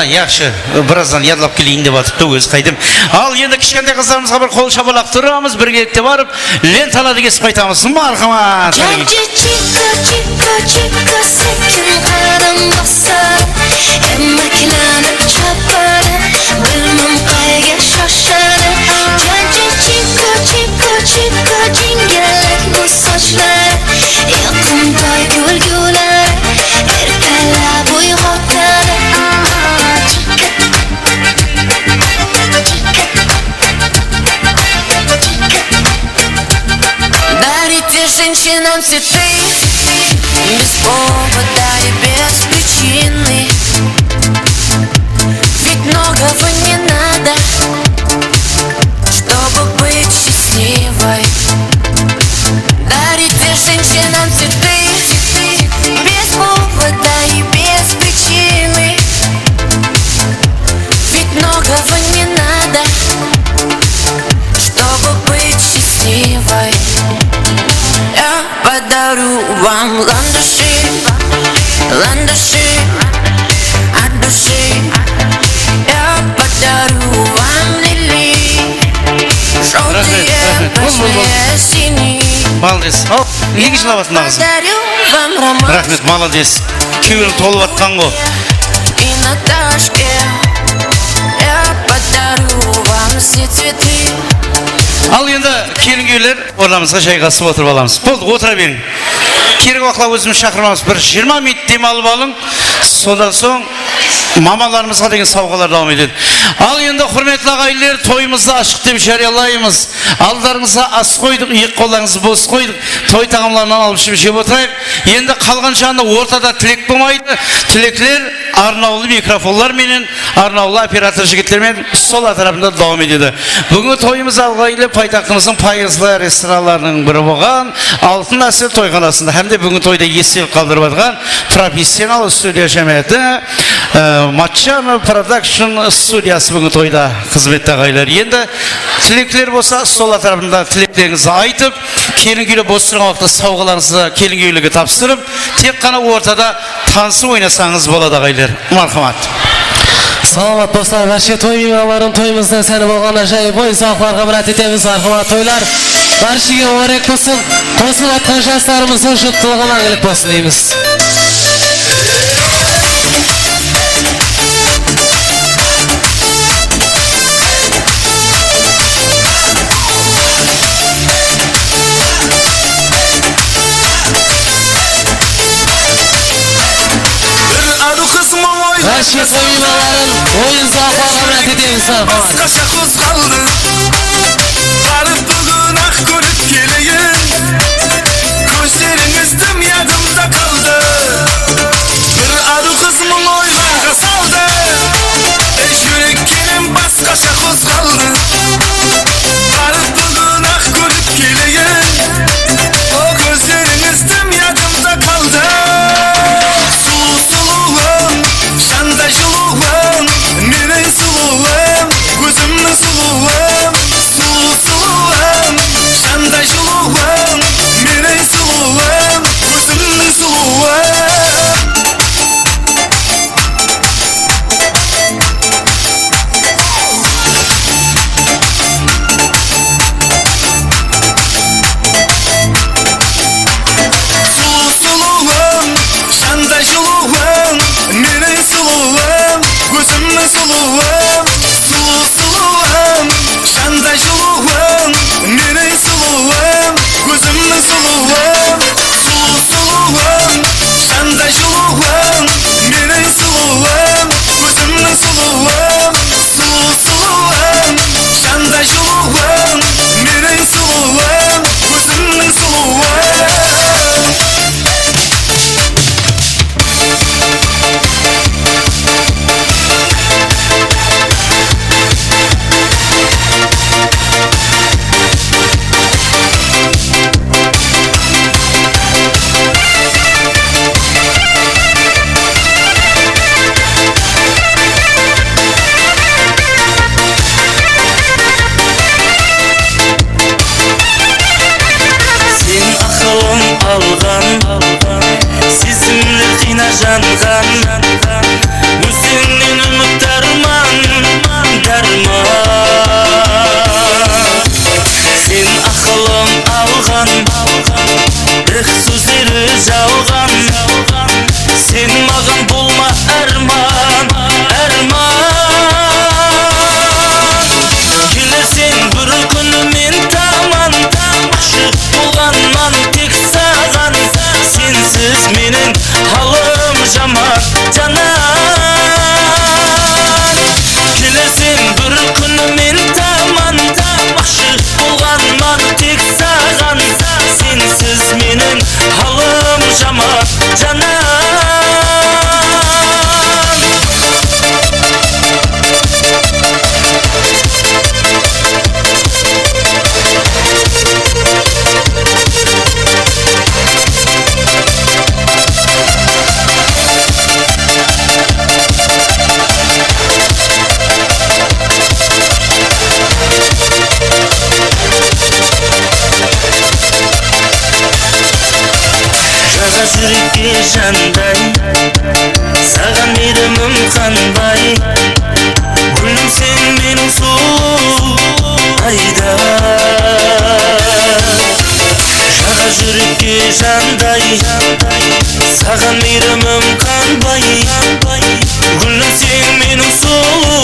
Яқшы, біраздан ядлап келейін деп атыпты, өз қайдым. Ал енді кішкентай қыздарымызға бір қол шабалақ тұрамыз, бір келікте барып, ленталады кесіп қайтамыз. Мархамат. Женщинам цветы без повода и без причины. Ведь многого не надо, чтобы быть счастливой. Дарите женщинам цветы без повода и без причины. Ведь многого не надо, чтобы быть счастливой. Я подарю вам ландыши, ландыши от души. Я подарю вам лилии, желтые, красные, синие. Молодец. Неге жылаватсың ағызым? Подарю вам ромашку. Рахмет, молодец. Күйеуің толып атқан ғой. И на ташке я подарю вам все цветы. Ал енді келінгейлер орнамызға жайғасып отырып аламыз. Болды, отыра берің. Керек уақытла өзіміз шақырмамыз. Бір 20 минут демалып алың. Содан соң мамаларымызға деген сауғалар давам етеді. Ал енді құрметті ағайындар, тойымызды ашық деп жариялаймыз. Алдарыңызға ас қойдық, екі қолдарыңызды бос қойдық. Той тағамларынан алып жеп отырайық. Енді қалған жағында ортада тілек болмайды. Тілектер arnaulы mikrofonlar menen, arnaulы operator jigitlerмен sol tarafında devam ediyordu. Bugün toyumuz algaylı paytaxtımızın payızlı restoranlarının biri bolgan Altın Asıl toyxanasında hem de bugün toyda esel kaldırıp atgan professional stüdyo cemiyeti Matchano Production studiyası bugün toyda hizmetde agaylar. Endi tilekler bolsa sol tarafında tileklerinizni aytıp, kelin güyle bostırgan vaqtda sovg'alarınızı kelin güylüge tapsırıp, tek qana ortada tansı oynasanız boladi agaylar. Marhamat. Salamat dostlar, barcha to'y mehmonlarim to'yimizdan sani bo'lgan ajoyib o'yin-sog'larga birat etamiz. Marhamat to'ylar barchaga muborak bo'lsin. Qo'shilib atgan shahslarimizni shodlig'iga mangilik bo'lsin deymiz. Barcha to'y mehmonlarim o'yin-sog'larga birat etamiz. Marhamat. Başqacha qo'zg'aldi. Qarib bugun aq ko'rib kelayin. Ko'zlaringizdim yodimda qoldi. Bir adu qizim o'ylarga soldi. Yurak kelim boshqacha qo'zg'aldi. Qarib bugun aq ko'rib kelayin. O ko'zlaringizdim yodimda qoldi. Şanda juluğum, menin suluğum, gözümün suluğum, suluğum. Şanda juluğum, menin suluğum, gözümün suluğum. Suluğum, şanda juluğum, menin suluğum, gözümün suluğum, suluğum. Şanda juluğum, menin suluğum, gözümün suluğum, suluğum. Şanda juluğum, menin suluğum, gözümün suluğum, suluğum. Şanda juluğum, menin suluğum, gözümün suluğum. Jangan Müziğinin ümit derman Sen akılım algan Эх sözleri жалған Sen mağan bulma erman Gülersen bir günü men taman Aşık bulganman tek sağan Sensiz menin halım jaman janan Gülersen bir günü men taman Aşık bulganman tek sağan Sensiz menin halım jaman janan Жүрекке жандай Саған мейірімім қандай Гүлім сен менің сұлу айда Жаға жүрекке жандай Саған мейірімім қандай Гүлім сен менің сұлу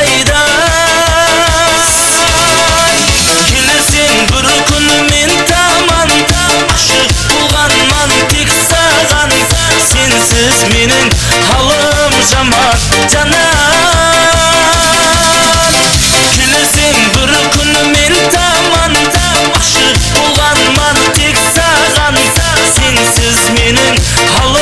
айда Келерсен бір күні мен таман Ашық болғанман тек саған Сенсіз менің халым жаман жанан Келерсен бір күні мен таман Ашық болғанман тек саған Сенсіз менің халым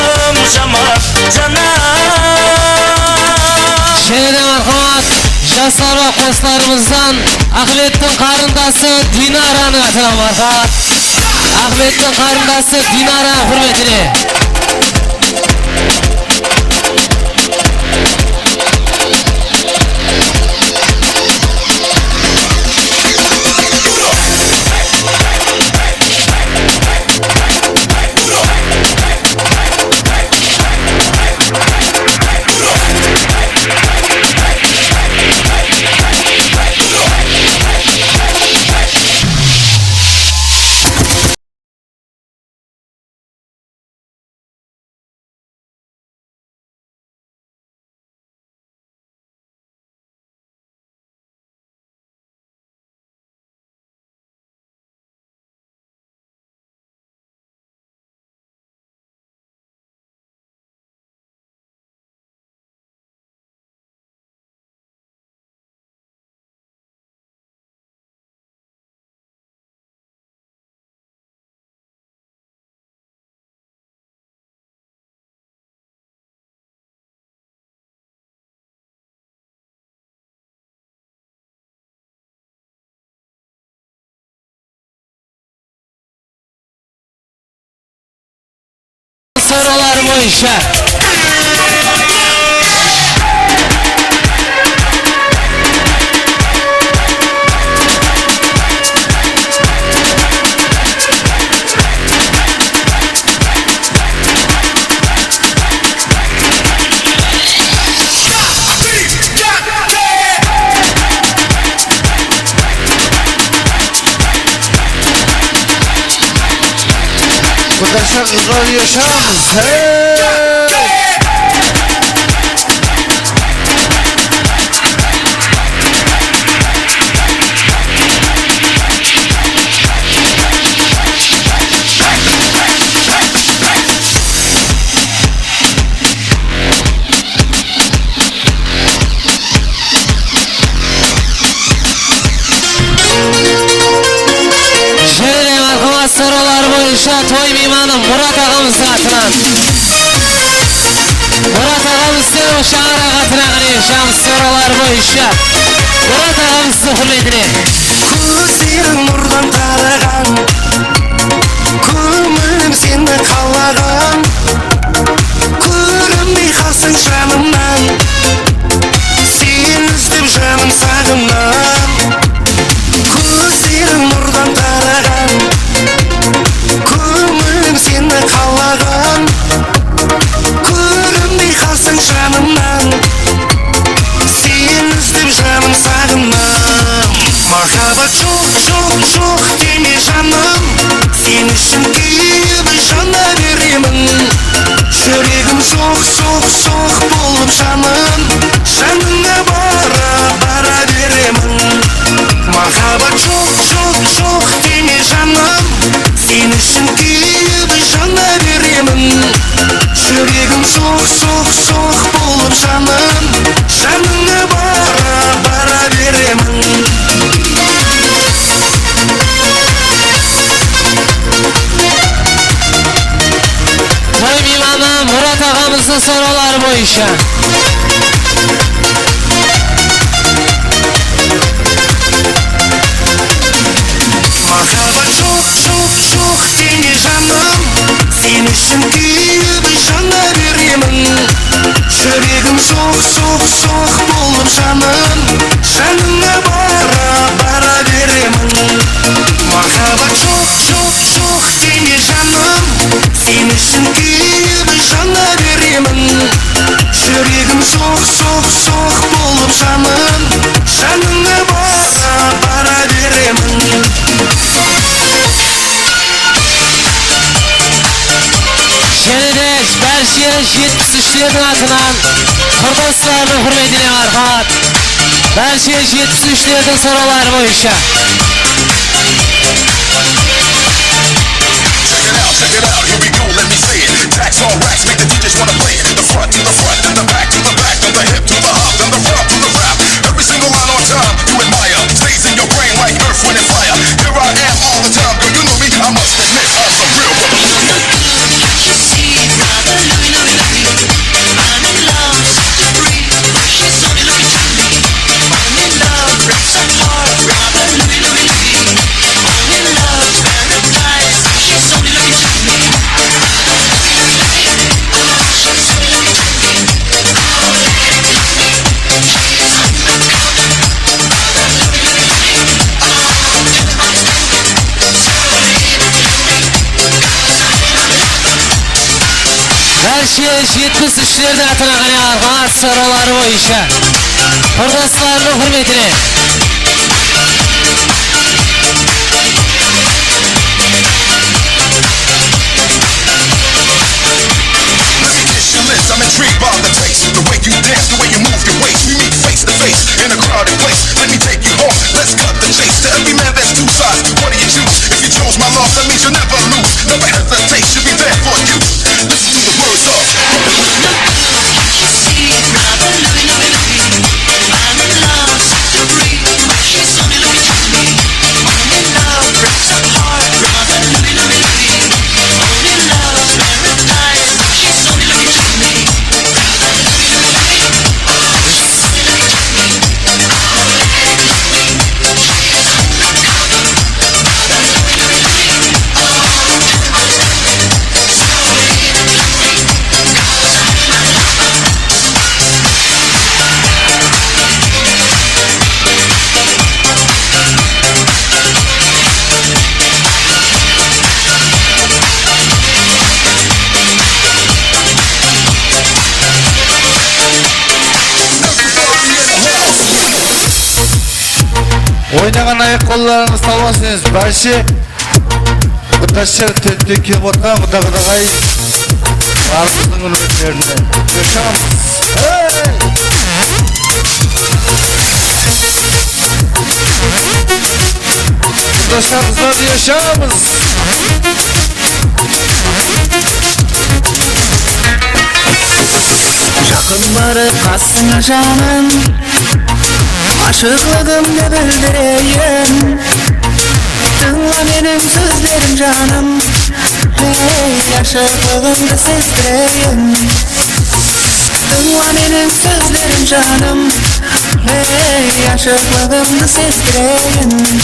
Жастар ve koslarımızdan Ahmet'in karındası Dinara'nın atına markat. Ahmet'in karındası Dinara hürmetine. Sorular boyunca Kıdaşa kızlar yaşamız. Hey! sorular boyunca toy mimanı Murat ağamızın atынан Murat ağamızın o şahara katına kırıyışam sorular boyunca Murat ağamızın hürmetine Көздерің нұрдан тараған көңілім сені қалаған көрінбей қалсаң жанымнан сені іздеп жаным сағынам көздерің нұрдан тараған көңілім сені қалаған көрінбей қалсаң жанымнан сені іздеп жаным сағынам махаббат жоқ деме жаным сен үшін күйіп жана беремін жүрегім соқ болып жаным жаныңа бара беремін махаббат жоқ деме жаным сен үшін күйіп жана беремін жүрегім соқ болып жаным жаныңа бара беремін Toy mimanı Murat ağamızın soruları boyunca махаббат жоқ деме жаным сен үшін күйіп жана беремін жүрегім соқ болып жаным жаныңа бара беремін махаббат жоқ деме жаным сен үшін күйіп жана беремін жүрегім соқ болып жаным жаныңа бара беремін Şeride Berşiye 73'lerin atından Kurdoslarının hürmetine markat Berşiye 73'lerin soruları boyunca Check it out, here we go, let me say it. Tax all racks, make the DJs wanna play it. The front to the front, then the back to the back, then the hip to the hop, then the front to the rap. Every single line on time, you admire. Stays in your brain like earth, wind, and fire. Here I am all the time, girl, you know me. I must admit, I'm the real one. I'm in love, so to breathe. She's only looking to me. barcha 73'lerden atına kanal soruları boyunca Kurdaslarının hürmetine I'm intrigued by the taste, the way you dance, the way you move your waist. We meet face to face in a crowded place. Let me take you home, let's cut the chase. To every man there's two sides, what do you choose? If you chose my love, that means you'll never lose. Never hesitate, she'll be there for you. Listen to the words of I'm in love, such a breeze. She's only looking at me. Only love breaks our heart, brother. Only love, paradise. She's only looking at me. Ойнаған аяқ қолдарыңыз салмасыңыз. Баршы Құташыр төтті кеп отқан құда-құдағай барымыздың үміттеріне. Yaşamыз. Құташарымызда yaşamız. Жақын барып қасыңа жаным Aşıklığımı bildireyim Dinle benim sözlerim canım Hey aşıklığımı sestireyim Dinle benim sözlerim canım Hey aşıklığımı sestireyim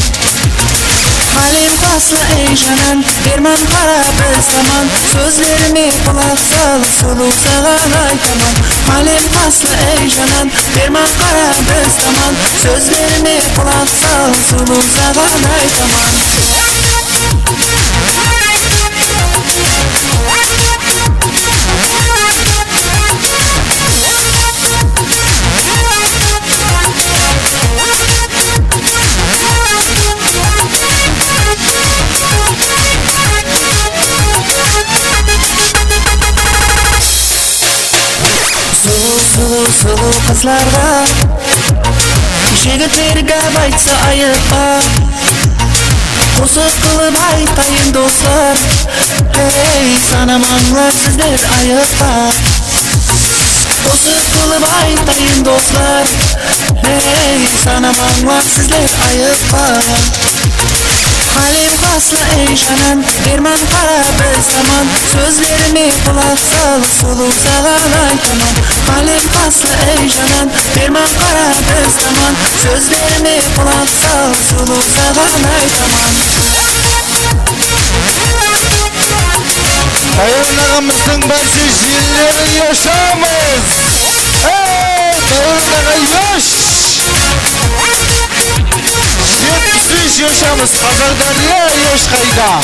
Halim kaslı ey canım Vermem kara bir zaman Sözlerimi kulak sal Sulu sağan aytamam Halim kaslı ey canım Vermem kara bir zaman Sözlerimi kulak sal Sulu sağan aytamam Sulu kızlarga Jigitlerge baytsa ayıppa Kosuk kılıp aytayın dostlar Hey sanamanglar sizler ayıppa Kosuk kılıp aytayın dostlar Hey sanamanglar sizler ayıppa Halim kaslı ey canım Vermem kara bir zaman Sözlerimi kulak sal Sulu sağan aytamam Halim kaslı ey canım Vermem kara bir zaman Sözlerimi kulak sal Sulu sağan aytamam Dayırnağımızın barşı jilleri yaşamız. Hey dayırnağı yaş. 73 yaşamız Hazardarya yaş kayda.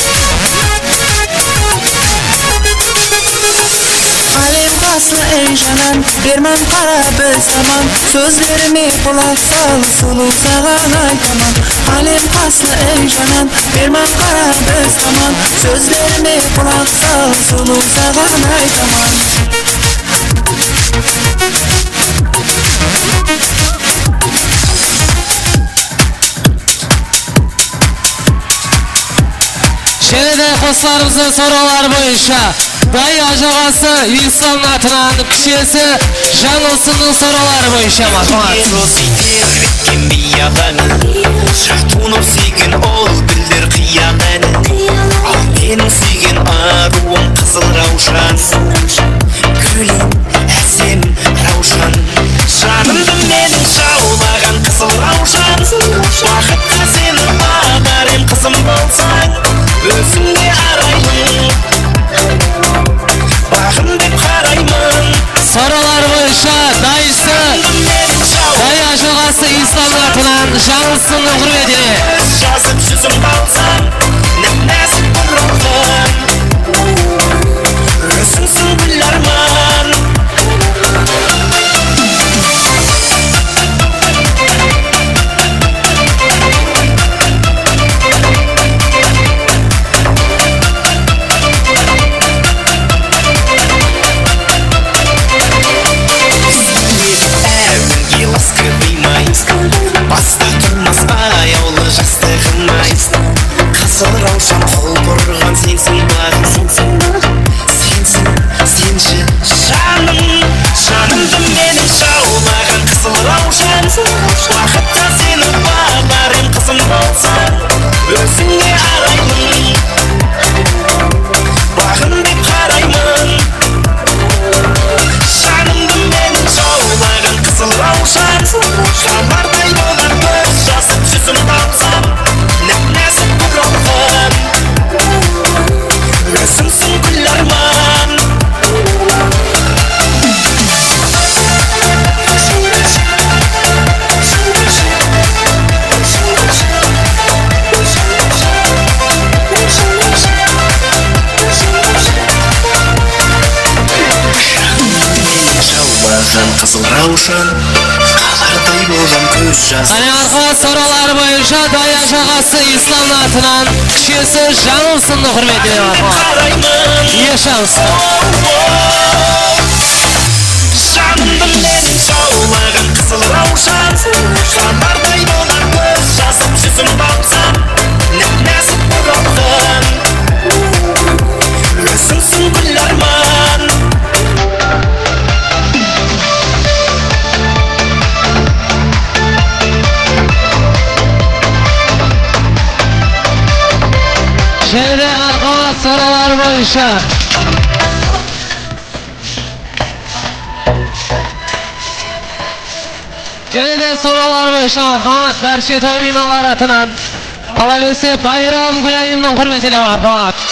Halim kaslı ey canım Vermem kara bir zaman Sözlerimi kulak sal Sulu sağan aytamam Halim kaslı ey canım Vermem kara bir zaman Sözlerimi kulak sal Sulu sağan aytamam Şeride koslarımızın soruları boyunca Dayı acağası İhsan atınan kişisi Janılsın'ın soruları boyunca matematik Kim biyagani Şahtunum segen ol bildir kıyagani Al benim segen aruum kızıl ravşan Gülüm әсем равшан Жанымды менің жаулаған қызыл равшан Бақытқа сені бағарым қызым болсаң Өзіңе араймын Бағым деп қараймын Sorular boyunca dayısı Dayı acağası İhsan atınan Janılsın'ın hürmetine Жазып жүзім болсаң Нәп-нәзік бір руhым Өзіңсің гүл арман Уақытта сені бағарым қызым болсаң өзіңе араймын бағым деп қараймын жанымды менің жаулаған қызыл раушан жанардай болар көз жасып жүзім тамсам нәп-нәзік бұралған өзіңсің гүл арман қызыл раушан қалардай болған көз жасы Ане арқа соралар бойынша дая жағасы ислам атынан кішесі жаңыл сынды құрметіне ешаңсың жанымды менің жаулаған қызыл раушан жанардай болған көз жасып жүзім тамсам нәп-нәзік бұралған өзіңсің гүл арман Және арқа соралар бойынша Арқамат Бәрше Тоймималар атынан қалабесі Байрам Гүлайымның құрметіне Арқамат.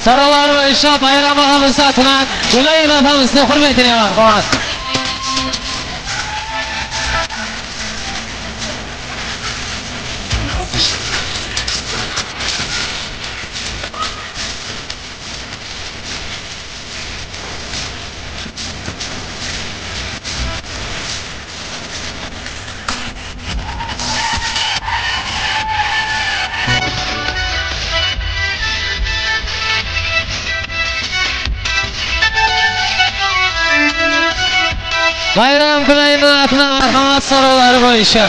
Саралар бойынша Байрам ағамыз атынан Гүлайым апамыздың құрметіне Арқамат. Bayram Gülайымның атынан Арқамат саралары бойынша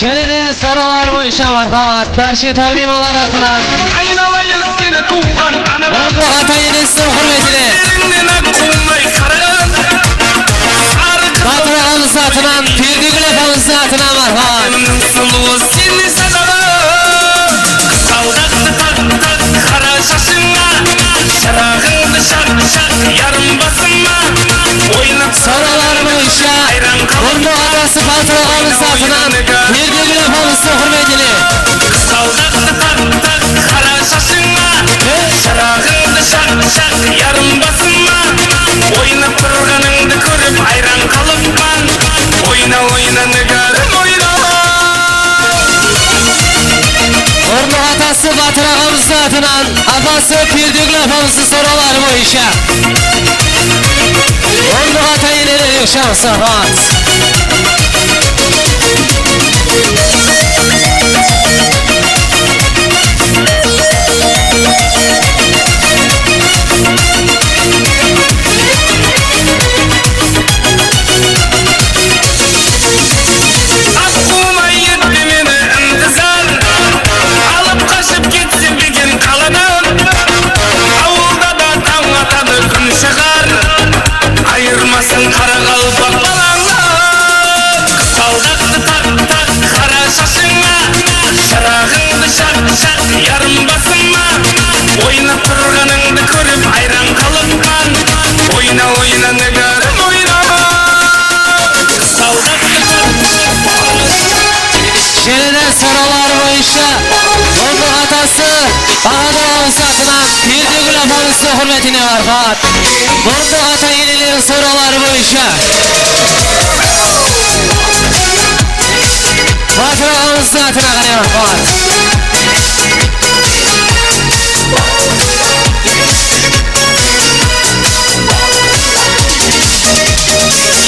Және де саралар бойынша Арқамат Бәрше Тоймималар атынан Орынбор ата енесінің құрметіне Батыр ағамыз атынан Пердегүл апамыз атынан Арқамат. Саралар бойынша Орынбор атасы Батыр ағамыз атынан Пердегүл апамыздың құрметіне шырағыңды шақ ярым басыма ойнап тұрғаныңды көріп айран қалыппан ойна нігәрім ойна Орынбор атасы Батыр ағамыз атынан апасы Пердегүл апамыздың саралары бойынша Орынбор ата енелері шансы Арқамат. Айырмасын қара қалпақ ойнап тұрғаныңды көріп айран қалыппан ойна ойна нөкерім ойна Желіден сұралар бойынша Ондық атасы Бағадалауыз атынан Пердегүл апамыздың құрметіне барғат Ондық ата елелерін сұралары бойынша Батыр ағамыздың атына ғане барғат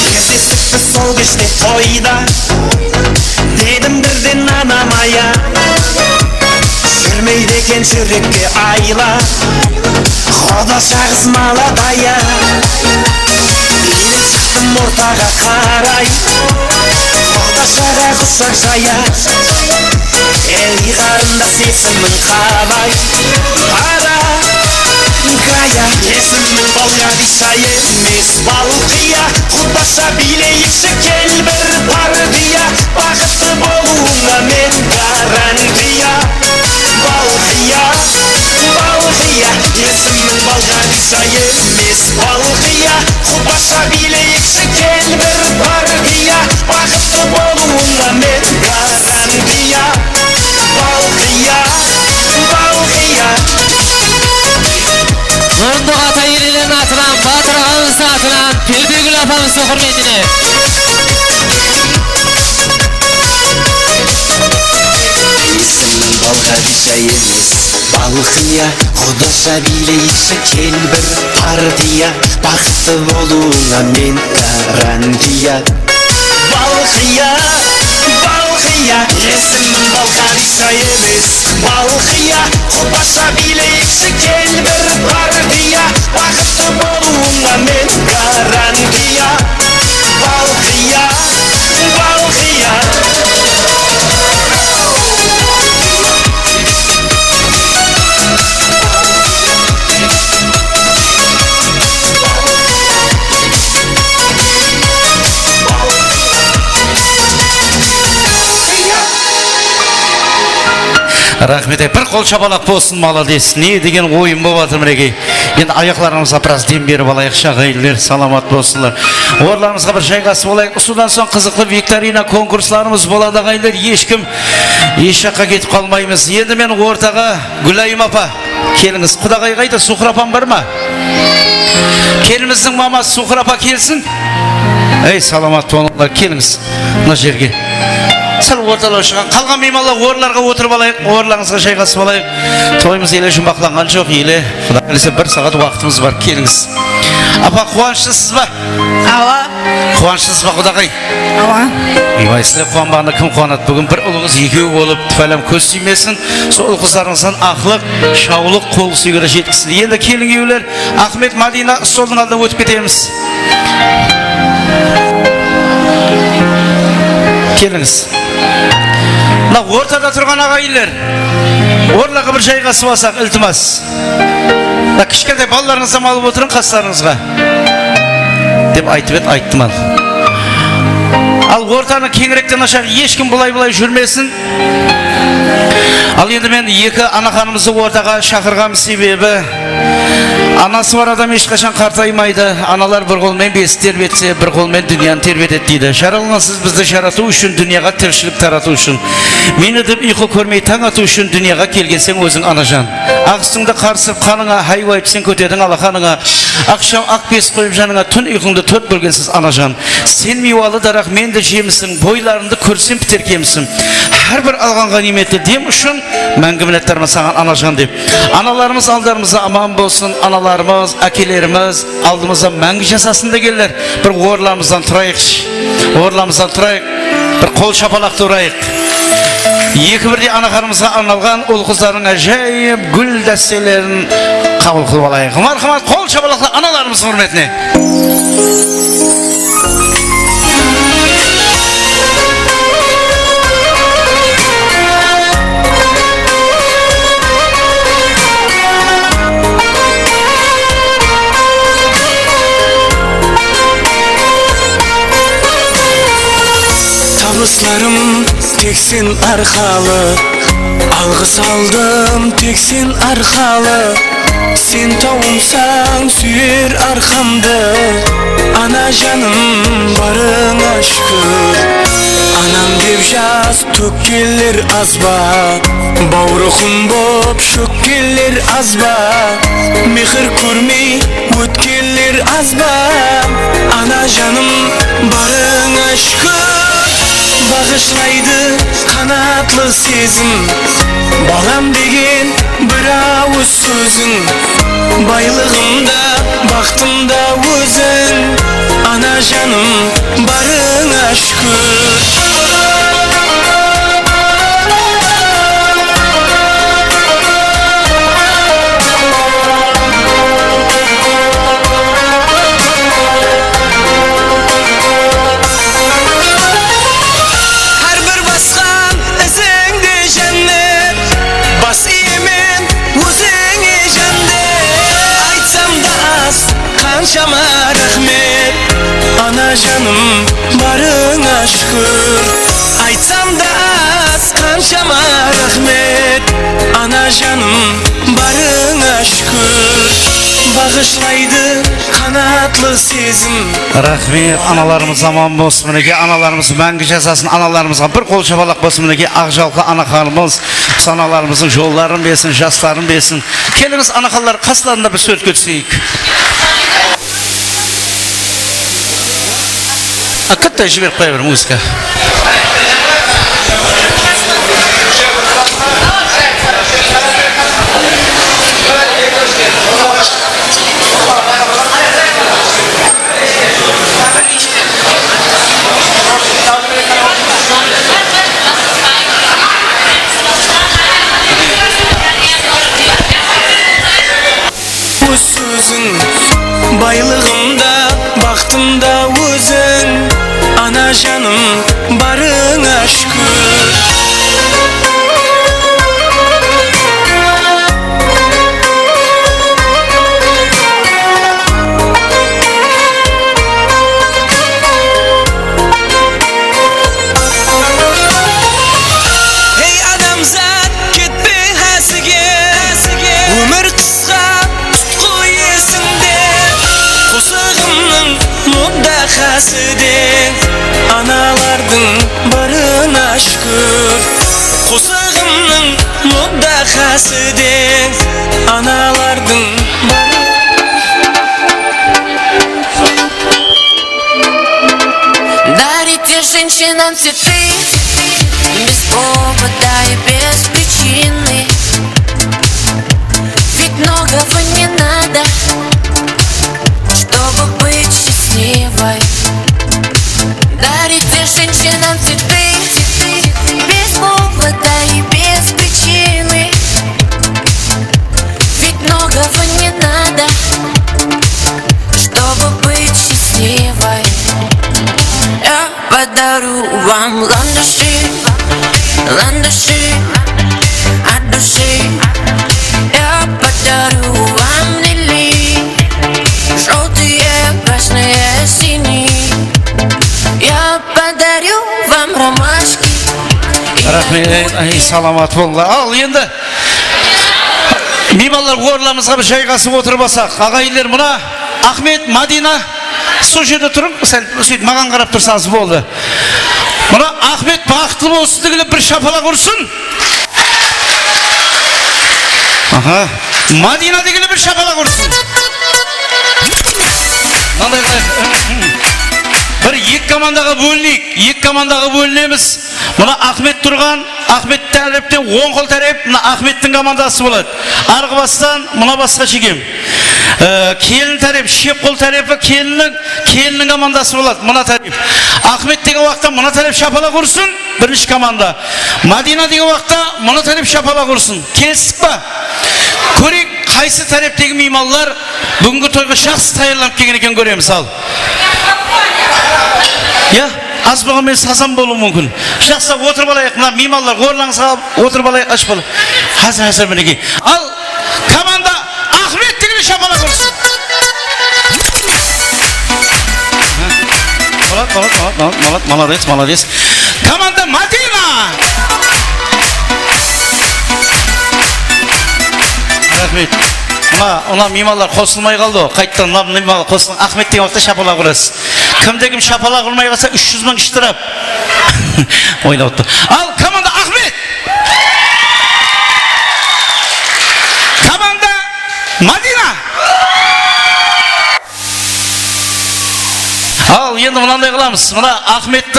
Кездестікті сол кеште тойда Дедім бірден анамая Жүрмейді екен жүрекке айла Құда шағыз маладая Еліп шықтым ортаға қарай Құда шаға құшақ жая Ел қарында сесімін қалай Қара Гая есімнің Болғадиша емес балқия Құдаша билейікші кел бір партия Бақытты болуыңа мен гарантия Балқия, балқия Есімнің Болғадиша емес балқия Құдаша билейікші кел бір партия Бақытты болуыңа мен гарантия Балқия, балқия Ондық ата елелерін атынан Батыр ағамыздың атынан Пердегүл апамыздың құрметіне Есімнің Болғадиша емес балқия Құдаша билейікші кел бір партия Бақытты болуыңа мен гарантия Балқия, балқия Есімнің Болғадиша емес балқия Құдаша билейікші кел бір партия Бақытты болуыңа мен гарантия Балқия, балқия Рахмет, бір қол шапалақ болсын, молодец. Не деген ойын болып жатыр мінекей. Енді аяқларымызға біраз дем беріп алайық, шағайлар саламат болсынlar. Орларымызға бір жайғасып болайық. Содан соң қызықты викторина конкурсларымыз болады ағайындар. Ешкім еш жаққа кетіп қалмаймыз. Енді мен ортаға Гүлайым апа, келіңіз. Құдағай қайда, Суқыр апам бар ма? Келіміздің мамасы Суқыр апа келсін. Ей, саламат болыңдар, келіңіз мына жерге. Сәл орталау шыған қалған меймандар орынларға отырып алайық, орындарыңызға жайғасып алайық. Тойымыз еле жұмбақланған жоқ, еле Құда қаласа 1 сағат уақытымыз бар, келіңіз. Апа, қуаныштысыз ба? Ала. Қуаныштысыз ба, Құдағай? Ала. Ойбай, сілер қуанбағанда кім қуанады? Бүгін бір ұлыңыз екеуі болып тіпәлем көз тимесін. Сол қыздарыңыздан ақылық, шаулық, қол сүйгірі жеткісін. Енді келін күйеулер, Ахмет Мадина столдың алдына өтіп кетеміз. Келіңіз. Мына ортада тұрған ағайындар, орларға бір жайғасып алсақ, ілтимас. Мына кішкентай балаларыңыздан алып отырын қастарыңызға деп айтып еді, айттым ал. Ал ортаны кеңіректен ашақ, ешкім бұлай-бұлай жүрмесін. Ал енді мен екі анаханымызды ортаға шақырған себебі, анасы бар адам ешқашан қартаймайды. Аналар бір қолмен бесік тербетсе, бір қолмен дүнияны тербетеді дейді. Жаралғансыз бізді жарату үшін, дүнияға тіршілік тарату үшін. Мені деп ұйқы көрмей таң ату үшін дүнияға келгенсең өзің анажан. Ақсыңды қарсып қаныңа, хайуайып сен көтердің алақаныңа. Ақшам ақ бес қойып жаныңа, түн ұйқыңды төрт бөлгенсіз анажан. Сен мейуалы дарақ, менді жемісің, бойларыңды көрсен бітер кемісің. Әрбір алғанға неметті дем үшін мәңгі мінеттарыма саған анажан деп. Аналарымыз алдарымызда аман болсын, аналарымыз, әкелеріміз алдымызда мәңгі жасасын дегендер. Бір орламыздан тұрайық, бір қол шапалақты ұрайық. Екі бірде анахарымызға арналған ұл қыздарының әжайып гүл дәстелерін қабыл қылып алайық. Мархамат, қол шапалақты аналарымыз құрметіне. Табыстарым тек сен арқалы, Algыс алдым тек sen arqalı Sen tavımsan suyur arkamda Ana canım barına şükür Anam deb jaz tökkeler azba Bavruqum bob şökkeler azba Mehir ko'rmay o'tkeler azba Ana canım barına şükür Bağışlaydı kanatlı sezim Balam degen bir avuz sözün Baylığımda, baktımda özün Ana canım barına şükür Şama rahmet Ana canım barına şükür Aytsam da az kanşama rahmet Ana canım barına şükür Bağışlaydı kanatlı sezim Rahmet analarımız aman bolsun mineki analarımız мәңгі жасасын analarımızға bir qol şapalaq bolsun mineki Ақжалқы anaqalımız analarımızın yollarını bersin жастарын bersin kelіңіз anaqallar қасlarında bir söz götürseyik Акыттай жіберіп қоя бер музыка. Өз сөзің байлығымда, бақтымда өзің Ana canım barına şükür Hey adamzat ketme hasige Ömür kısa tutku yesinde Kusağımның muddakasıde Analardın barına şükür Kusağımның muddakasıde Analardın Дарите женщинам цветы без повода и без причины. Ведь многого не надо, чтобы быть счастливой. Дарите женщинам цветы без повода и без причины. Ведь многого не надо, чтобы быть счастливой. Я подарю вам ландыши, ландыши от души. Я подарю вам лилии, желтые, красные, синие. Я подарю вам ромашки. Рахмет, саламат болыңдар. Ал енді меймандар орнымызға бір жайғасып отырып алсақ, ағайындар мына Ахмет, Мадина сол жерде тұрың, сәл сөйтіп маған қарап тұрсаңыз болды. Мына Ахмет бақытлы болсын дегелеп бір шапалақ ұрсын. Аха, Мадина дегелеп бір шапалақ ұрсын. Бір екі командаға бөлінеміз. Мына Ахмет тұрған, Ахмет тәріптен оң қол тәріп, мына Ахметтің командасы болады. Арғы бастан мына басқа шекем. Келін тәріп, шеп қол тәріпі келіннің командасы болады. Мына тәріп. Ахмет деген уақытта мына тәріп шапалақ ұрсын, бірінші команда. Мадина деген уақытта мына тәріп шапалақ ұрсын. Келістік па? Көрек, қайсы тәріптегі меймандар бүгінгі тойға жақсы тайырланып келген екен көреміз ал. Я, аз болғанмен сазан болуы мүмкін. Жақсы отырып алайық, мына меймандар орныңызға отырып алайық, аш болайық. Қазір мінекей. Ал команда Ахмет деген шапалақ ұрсын. Молодец. Команда Мадина. Рахмет. Мына меймандар қосылмай қалды. Қайттан меймандар қосылған. Ахмет деген уақытта шапалақ ұрасыз. Кімде-кім шапалақ ұрмай қалса 300 мың штраф. Ойнап отыр. Ал команда Ахмет. Команда Мадина. Ал енді мынандай қыламыз. Мына Ахмет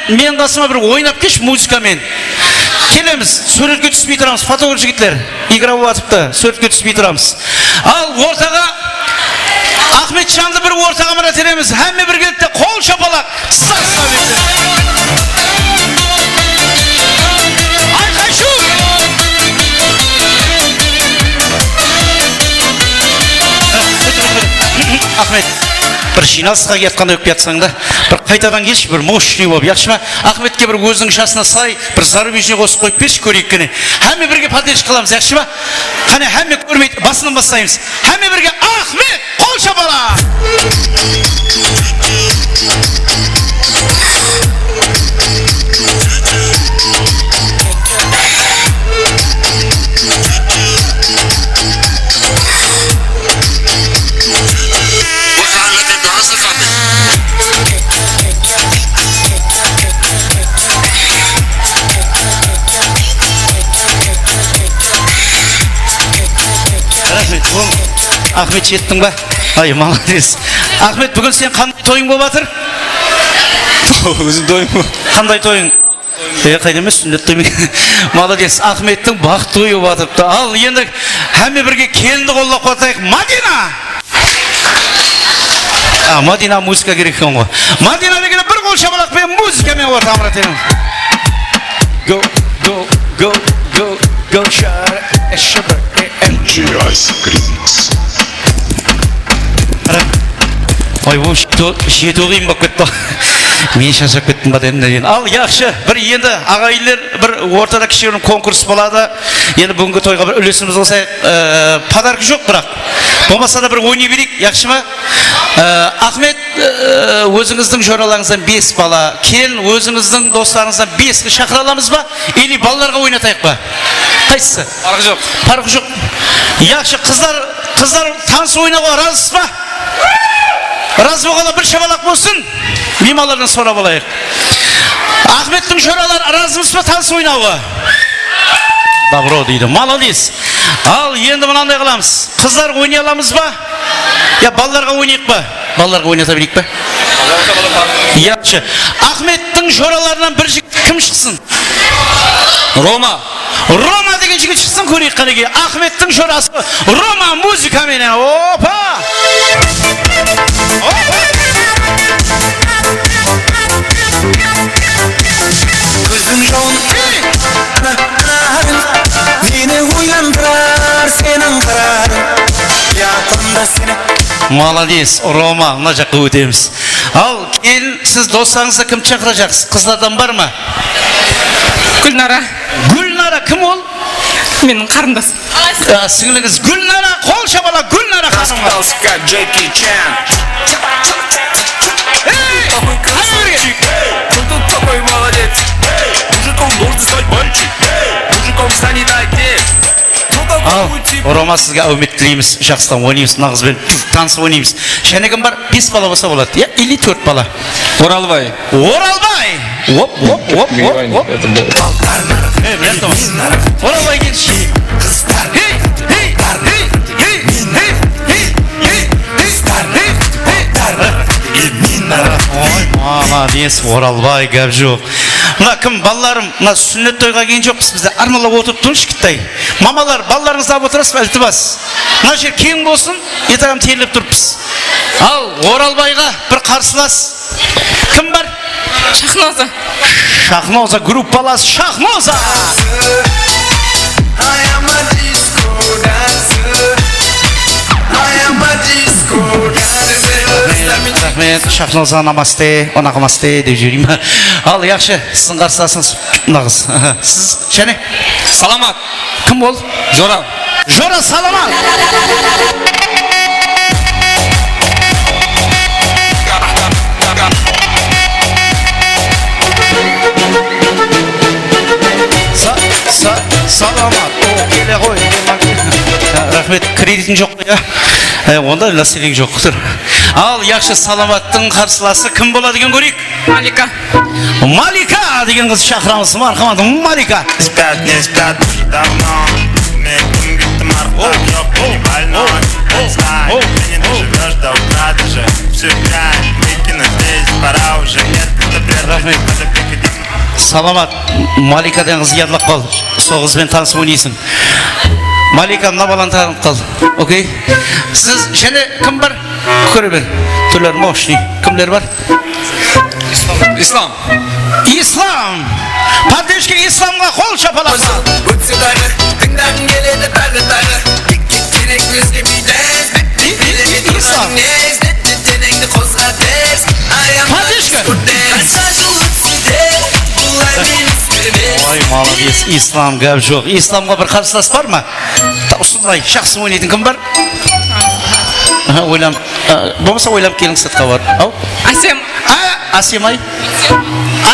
мен қасыма бір ойнап кеш музыкамен. Келеміз, суретке түспей тұрамыз, фотограф жігітлер, игра болатыпты, суретке түспей тұрамыз. Ал ортаға, Ахмет Жанды бір ортаға мұра тереміз, әмме бір келді, қол шапалақ, сарса берді. Айқайшу! Ахмет, бір жиналысқа кетқанда өкпе атсаң да, бір қайтадан келші, бір мощный болып, яқшы ма? Ахметке бір өзінің жасына сай, бір зарубежный қосып қойып берші, көрейік кәне. Әмме бірге поддержка қыламыз, яқшы ма? Қане, әмме көрмейді, басынан бастаймыз. Әмме бірге Ахмет, қол шапалақ! Ахмет жеттің ба? Ай, молодец. Ахмет, бүгін сен қандай тойың болып жатыр? Өзің тойың ба? Қандай тойың? Қайда емес, сүндет тойың. Молодец. Ахметтің бақыт тойы болып жатырыпты. Ал енді әмме бірге келінді қолдап қуатайық. Мадина! Мадина музыка керек екен ғой. Мадина деген бір қол шапалақпен музыкамен ортамыра тенің. Go, go, go, go, go, шабыр. GI's Remix. Ой, бұл жеті оғайын болып кетті. Мен шашап кеттім ба дедім. Ал, яқшы, бір енді ағайлар бір ортада кішігірім конкурс болады. Енді бүгінгі тойға бір үлесіміз болса, подарка жоқ бірақ. Болмаса да бір ойнай берейік, яқшы ма? Ахмет, өзіңіздің жораларыңыздан 5 бала, келін өзіңіздің достарыңыздан 5-кі шақыра аламыз ба? Или балаларға ойнатайық ба? Қайсысы? Парқы жоқ. Парқы жоқ. Яқшы, қыздар таныс ойнауға разысыз ба? Разы болғанда бір шабалақ болсын, меймандардан сұрап алайық. Ахметтің жоралар разымыз ба таныс ойнауға? Добро дейді, молодец. Ал енді мынандай қыламыз. Қыздар ойнай аламыз ба? Я балаларға ойнайық ба? Балаларға ойната берейік ба? Яқшы. Ахметтің жораларынан бір жігіт кім шықсын? Рома. Рома деген жігіт шықсын, көрейік қанеге. Ахметтің жорасы Рома музыкаменен. Опа! Көздің жауын мені ойландырар сенің қарарың ұятымда сені. Молодец, Рома, мына жаққа өтеміз. Ал, келін, сіз достарыңызда кім шақыра жақсыз? Қыздардан бар ма? Гүлнара. Гүлнара кім ол? Менің қарындасым. Сіңліңіз Гүлнара, қол шапала Гүлнара ханымға. Джеки Чан. Кто такой молодец? Мужиком должен стать мальчик. Мужиком станет отец. Рома, сізге әумет тілейміз, жақсыдан ойнаймыз, нағызбен танысып ойнаймыз. Және кім бар? 5 бала болса болады, я? Или 4 бала? Оралбай. Оралбай! Оп. Оралбай келші. Молодец, Оралбай, гәп жоқ. Мына кім балаларым, мына сүннет тойға келген жоқпыз, бізде армалап отырып тұрыш кіттай. Мамалар, балаларыңызды алып отырасыз ба, ілтібас. Мына жер кең болсын, ертең теріліп тұрыппыз. Ал Оралбайға бір қарсылас. Кім бар? Шахноза. Шахноза группалас Шахноза. Рахмет, Шахноза, намасте, онақамасте деп жүрейм. Ал, яқшы, сіздің қарсыласыңыз нағыз. Сіз, және? Саламат. Кім ол? Жора. Жора, саламат. Саламат. О, келе ғой. рахмет. Кредитің жоқ қой, онда мәселең жоқ тұр. Ал яқшы саламаттың қарсыласы кім болады екен көрейік? Малика. Малика деген қыз шақырамыз. Мархамат, Малика. Спят, не спят уже давно. Мекум гитам архак, ёб, не больной. Отстань, ты не доживешь до утра даже. Все играет, выкинуть здесь пора уже. Нет, это рахмет. Саламат, Малика деген қыз ядылап қал. Сол қызбен танысып ойнайсың. Малика мына баланы танып қал. Окей? Сіз және кім бар? Көре бер. Түрлер мощный. Кімдер бар? Ислам. Ислам. Поддержка исламға қол шапаласа. Өтседағы, тыңдағың келеді тағы. Керек өзге бидәз. Ислам. Денеңді қозға терс. Поддержка. Ой, молодец. Ислам гәп жоқ. Исламға бір қарсылас бар ма? Осындай жақсы ойнайтын кім бар? Ойлам. Болмаса ойлап келіңіз сатқа бар. Ау? Асем. Асемай?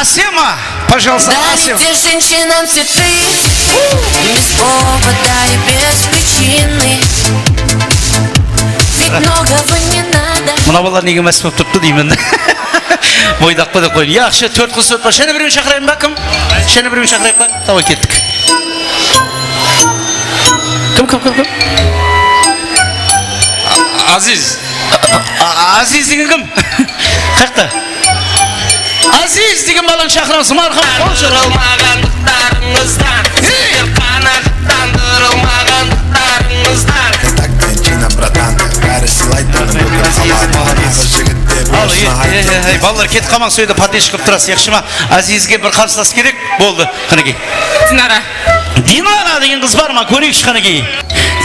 Асема! Пожалуйста, Асем. Дарите женщинам цветы без повода и без причины. Ведь многого не надо. Мына балалар неге мәс болып тұрыпты деймін. Бойдақ қойдық қойын. Яқшы, 4 қыз өтпа. Шәне біреуін шақырайын ба, кім? Шәне біреуін шақырайын ба? Давай кеттік. Кім? Азиз. Азиз деген кім? Қақта? Азиз деген баланы шақырамыз. Мархам. Қанағандықтарыңыздан сіздер қанағандықтарыңыздан. Так, Пенчина, братан, бәрі сыйлайды. Балалар кетіп қалмаң сөйді падеш қып тұрасы яқшы ма? Азизге бір қарсылас керек болды. Қанекей. Динара. Динара деген қыз бар ма? Көрейікші қанекей.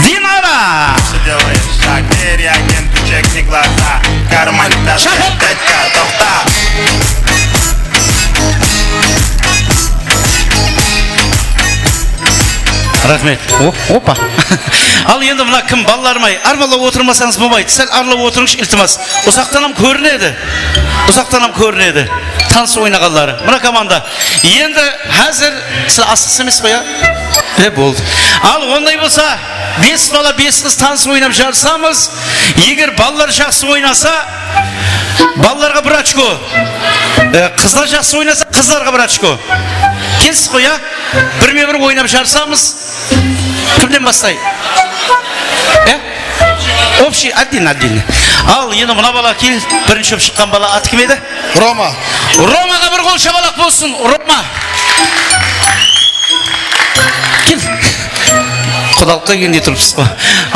Динара! Шаг бери, агенту, чекни глаза. Карманда дядька, тоқта. Рахмет. Опа. Ал енді мына кім балаларым-ай, армалап отырмасаңыз болмайды. Сәл аралап отырыңыз, iltimas. Ұзақтанам көрінеді. Таныс ойнағанлары. Мына команда. Енді әзір сіз асықсыз емес қой, болды. Ал ондай болса, 5 бала 5 қыз таныс ойнап жарысамыз. Егер балалар жақсы ойнаса, балаларға 1 очко. Қыздар жақсы ойнаса, қыздарға 1 очко. Келсіз қой, бірме-бір ойнап жарысамыз. Кімден бастай? Общий, один. Ал, енді мына бала кел, бірінші өп шыққан бала аты кім еді? Рома. Ромаға бір қол шабалақ болсын, Рома. Кел. Құдалыққа келгенде тұрыпсыз ба.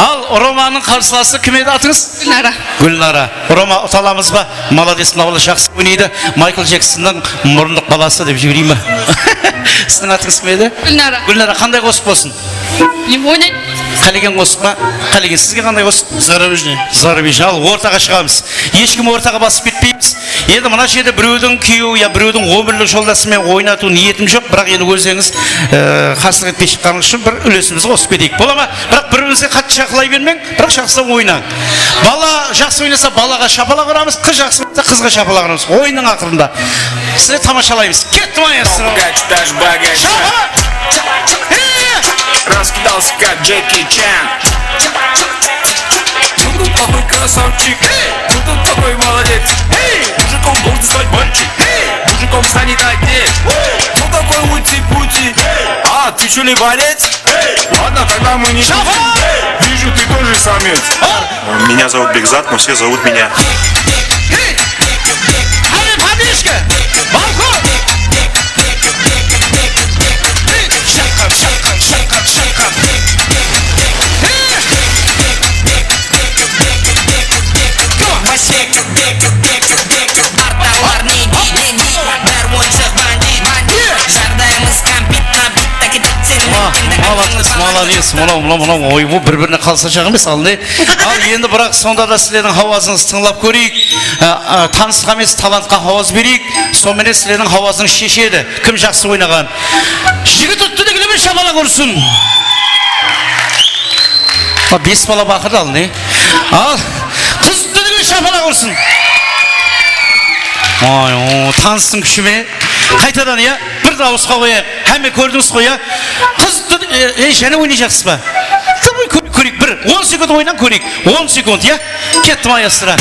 Ал, Романың қарсыласы кім еді атыңыз? Гүлнара. Рома ұталамыз ба? Молодец, мына бала жақсы ойнайды. Майкл Джексонның мұрындық баласы деп жіберейін ба? Сіздің атыңыз кім еді? Гүлнара, қандай қосып болсын? Ойнайды. Қалеген қосып па? Қалеген сізге қандай қосып? Зарабежный. Ал, ортаға шығамыз. Ешкім ортаға басып кетпейміз. Енді мына жерде біреудің күйеуі, біреудің өмірлік жолдасымен ойнату ниетім жоқ, бірақ енді өзіңіз қарсылық етпей шыққаныңыз үшін бір үлесімізді қосып кетейік. Бола ма? Бірақ бір-біріңізге қатты шақылай бермең, бірақ жақсы ойнаң. Бала жақсы ойнаса балаға шапалақ ұрамыз, қыз жақсы ойнаса қызға шапалақ ұрамыз. Ойынның ақырында. Сізді тамашалаймыз. Кетті маэстро. Раскидался как Джеки Чан. Ну тут такой красавчик, ну тут такой молодец. Мужиком должен стать мальчик, мужиком станет одет. Ну такой ути-пути, а ты что ли болец? Ладно, тогда мы не шутим. Вижу, ты тоже самец. Меня зовут Бекзат, но все зовут меня. Молодец, мынау ойбу бір-біріне қалса шақ емес, ал не? Ал енді бірақ сонда да сіздердің хауазыңызды тыңлап көрейік. Танысқа емес, талантқа хауаз берейік. Сонымен сіздердің хауазыңыз шешеді. Кім жақсы ойнаған? Жігіт ұтты дегілімен шамалақ ұрсын. 5 бала бақырды ал не? Ал қыз ұтты дегілімен шамалақ ұрсын. Таныстың күшіме. Қайтадан, бір дауысқа қояйық. Әме көрдіңіз қоя. Қыз ұтты, және ойнай жақсыз ба? көрейік. 10 секунд ойнан көрейік. 10 секунд, я? Кетті маэстро.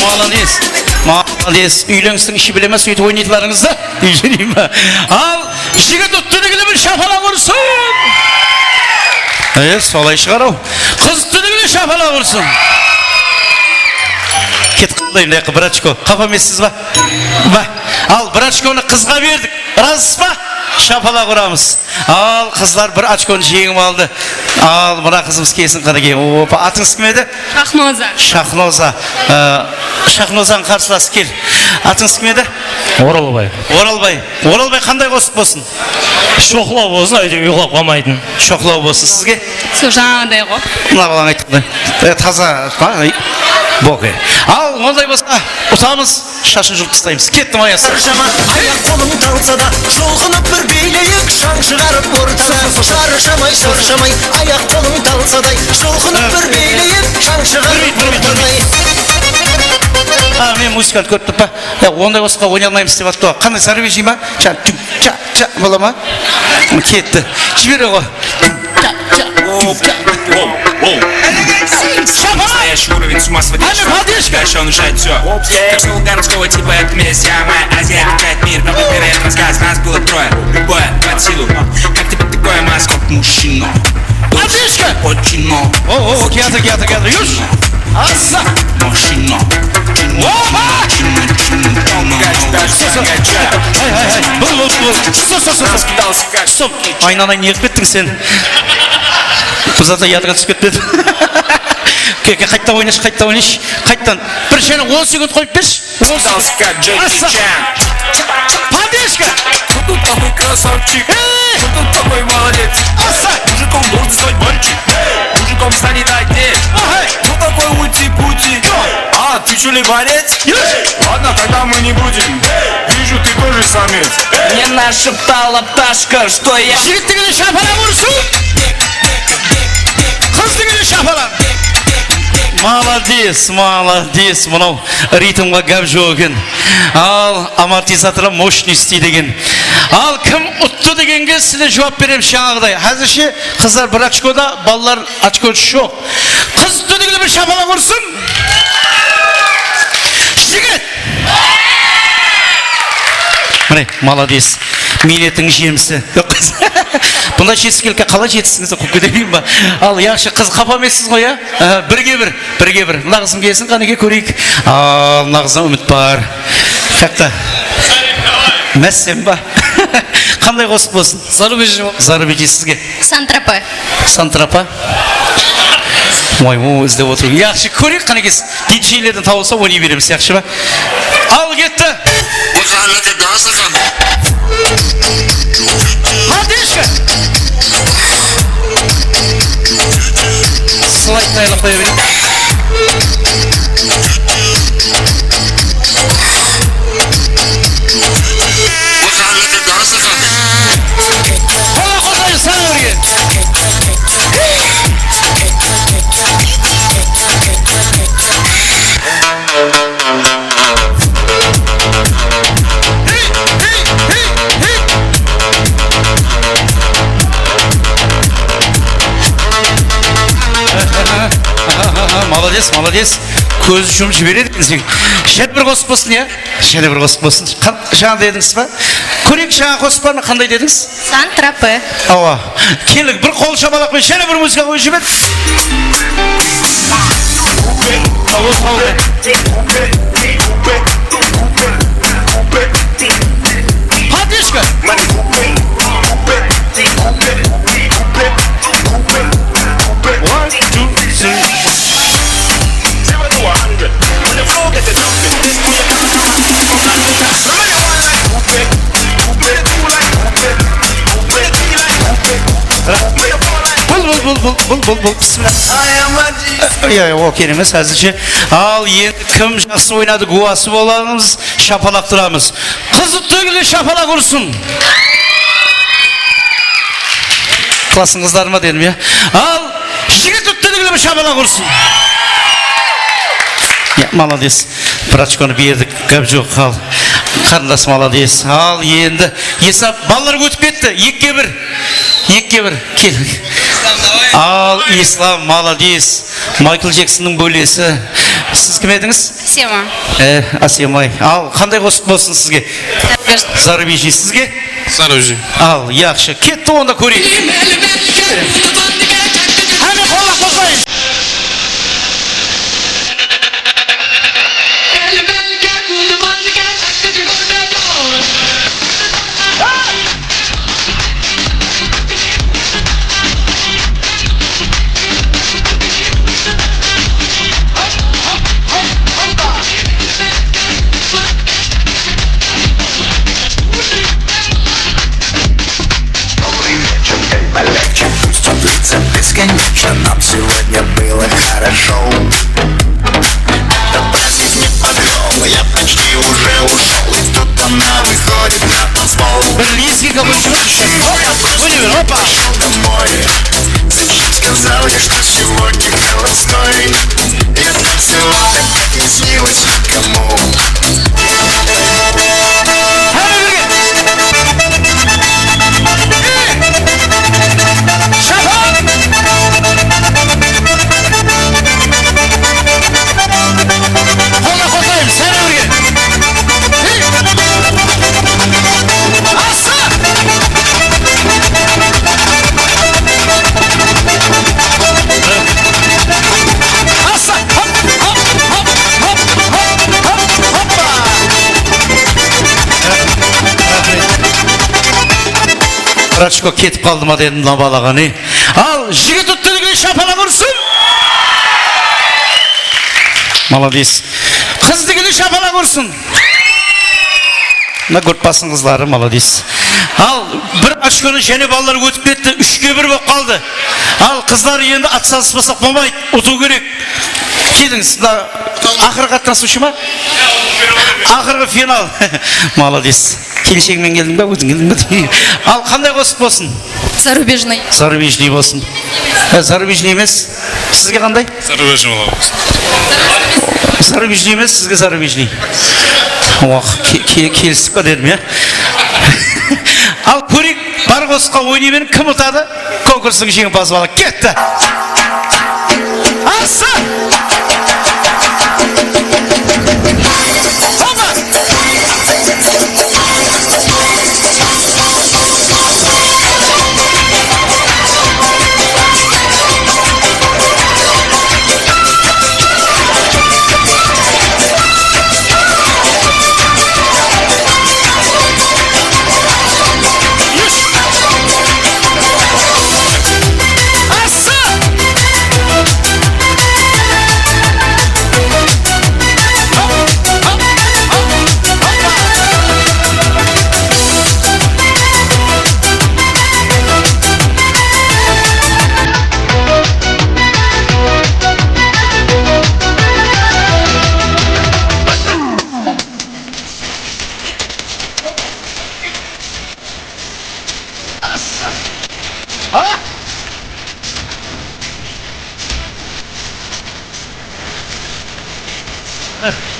Молодец. Молодец. Үйленістің іші білемес, сөйтіп ойнайтыларыңызда. Дейін ба? Ал, жігіт үттілігілі бір шапала құрсын. Солай шығар ау. Қыз үттілігілі шапала құрсын. Кет қылдайын, бір очко. Қапа мессіз ба? Ал, бір очконы қызға бердік. Разыс ба? Шапала құрамыз. Ал, қызлар бір очконы жеңіп алды. Ал, мұна қызымыз келсін қадаге. Опа, атыңыз кім еді? Шахноза. Шахноза. Шахнозаның қарсыласы кел. Атыңыз кім еді? Оралбай. Оралбай. Оралбай қандай қосып болсын? Шоқлау болсын, өйде ұйғылап қалмайтын. Шоқлау болсын сізге? Сол жаңағыдай ғой. Мына балаң айтты. Таза, боқы. Ал, ондай болса, ұтамыз, шашын жұлып тастаймыз. Кетті маэстро. Аяқ қолым талса да, жолғынып бір билейік, шаң шығарып ортада. Шаршамай, аяқ қолым талса да, жолғынып бір билейік, шаң шығарып ортада. Мен музыкалды көріп па? Ондай осыға ойнай алмаймыз деп атты. Қандай сарвежи ма? Ча, бола ма? Кетті. Жібере ғой. Настоящий уровень с ума сводить. Дальше он решает все. Как шоу городского типа, это вместе. Моя Азия обучает мир. Правда, первый рассказ. Нас было трое. Любое под силу. Как тебе такое, маскот? Мужчина. Отлично! Очень много. О, кеатр. Юж! Аса! Мужчина. Стоп! Айнанай не кеттің сен? Бұзата ядыға түсіп кетпеді. Қайттан ойнаш. Қайттан. Бір шені 10 секунд қойып берші. Поддержка! Кто тут такой красавчик? Кто тут такой молодец? Мужиком должен стать мальчик. Мужиком станет отец. Кто такой ути-пути? А, ты что ли борец? Ладно, тогда мы не будем. Вижу, ты тоже самец. Мне нашептала пташка, что я... Жігіттігіне шапала ұрсын! Қыздығіне шапала! Молодец, мынау ритмға гәп жоқ екен. Ал, амортизаторы мощный істейді екен. Ал, кім ұтты дегенге сіле жауап берем шаңағыдай. Әзірше қыздар бір очкода, балалар очко жоқ. Қыз ұтты дегенде бір шапала ұрсын! Жігіт! Міне, молодец. Минеттің жемісі. Бұнда жетіскелікке қалай жетісіңізді құп кетемейін ба? Ал, яқшы қыз қапа емессіз ғой, я? Бірге бір. Мына қызым келсін, қанеге көрейік. Ал, мына қызым үміт бар. Қақта? Мәссен ба? Қандай қосып болсын? Зарубежі сізге. Сантрапа. Ой, іздеп отыру. Яқшы көрейік, қанекес. Диджейлерден тауылса, ойнай береміз, яқшы ба? Ал, кетті. Поддержка! Слайд, наверное, появились. Молодец. Көзі жұмып жібереді екенсің. Шәді бір қосып болсын, я? Шәді бір қосып болсын. Жаңа дедіңіз ба? Көрейік жаңа қосып барына қандай дедіңіз? Сантрапы. Ауа. Келік, бір қол шабалақпен шәді бір музыка қойып жібер. Поддержка! One, two, three. Bul. Bismillah. Ya o kelime sadece. Al енді kim жақсы oynadı guası bolamız, şapalaktıramız. Kızı tügülü şapalak olsun. Klasın kızlarıma dedim ya. Al жігіт tügülü bir şapalak olsun. Ya молодец. Прачканы бердік, гәп жоқ қал. Қарындас молодец. Ал енді есап балалар өтіп кетті. 2-1. Кел. Ал Ислам молодец. Майкл Джексонның бөлесі. Сіз кім едіңіз? Сема. Асемай. Ал қандай қосып болсын сізге? Зарубежный сізге? Зарубежный. Ал яқшы. Кетті онда көрейік. Әне қолақ қосайын. Бесконечно нам сегодня было хорошо. Этот праздник не подвел, я почти уже ушел. И тут она выходит на танцпол. Опа! Пошел домой. Зачем сказал я, что сегодня холостой? Я танцевал, так не снилось никому. Рачко кетіп қалды ма дедім мына балаға не. Ал жігіт үттілігі шапалақ ұрсын. Молодец. Қыз дегені шапалақ ұрсын. Мына көрпасын қызлары молодец. Ал бір очконы және балалар өтіп кетті. 3-1 болып қалды. Ал қыздар енді атсалыспасақ болмайды. Ұту керек. Келіңіз. Ақырғы қатынасушы ма? Ақырғы финал. Молодец. Келешегімен келдің ба, өзің келдің ба? Ал қандай қосып болсын? Зарубежный. Зарубежный болсын. Зарубежный емес. Сізге қандай? Зарубежный болсын. Зарубежный емес, сізге зарубежный. Келісіп па дедім, я? Ал көрек бар қосқа ойнаймен кім ұтады? Конкурстың жеңімпазы бала. Кетті! Аса!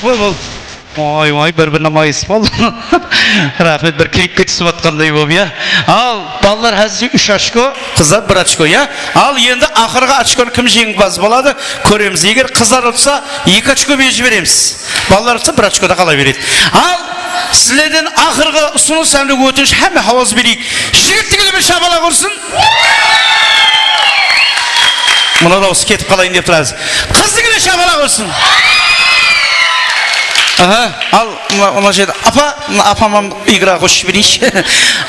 Бұл ой бір-біріне майыс бол. Рахмет, бір клипке түсіп атқандай болып, я. Ал балалар әзір 3 очко, қыздар 1 очко, я. Ал енді ақырғы очконы кім жеңімпаз болады? Көреміз. Егер қыздар ұтса 2 очко беріп жібереміз. Балалар ұтса 1 очко да қала береді. Ал сіздерден ақырғы ұсыныс әмді өтініш әмі хауыз берейік. Жігіттігілі бір шабалақ ұрсын. Мұна дауысы кетіп қалайын деп тұрады. Қыздығылі шабалақ ұрсын. Ал ona жерде апамам игра қосып берейінші.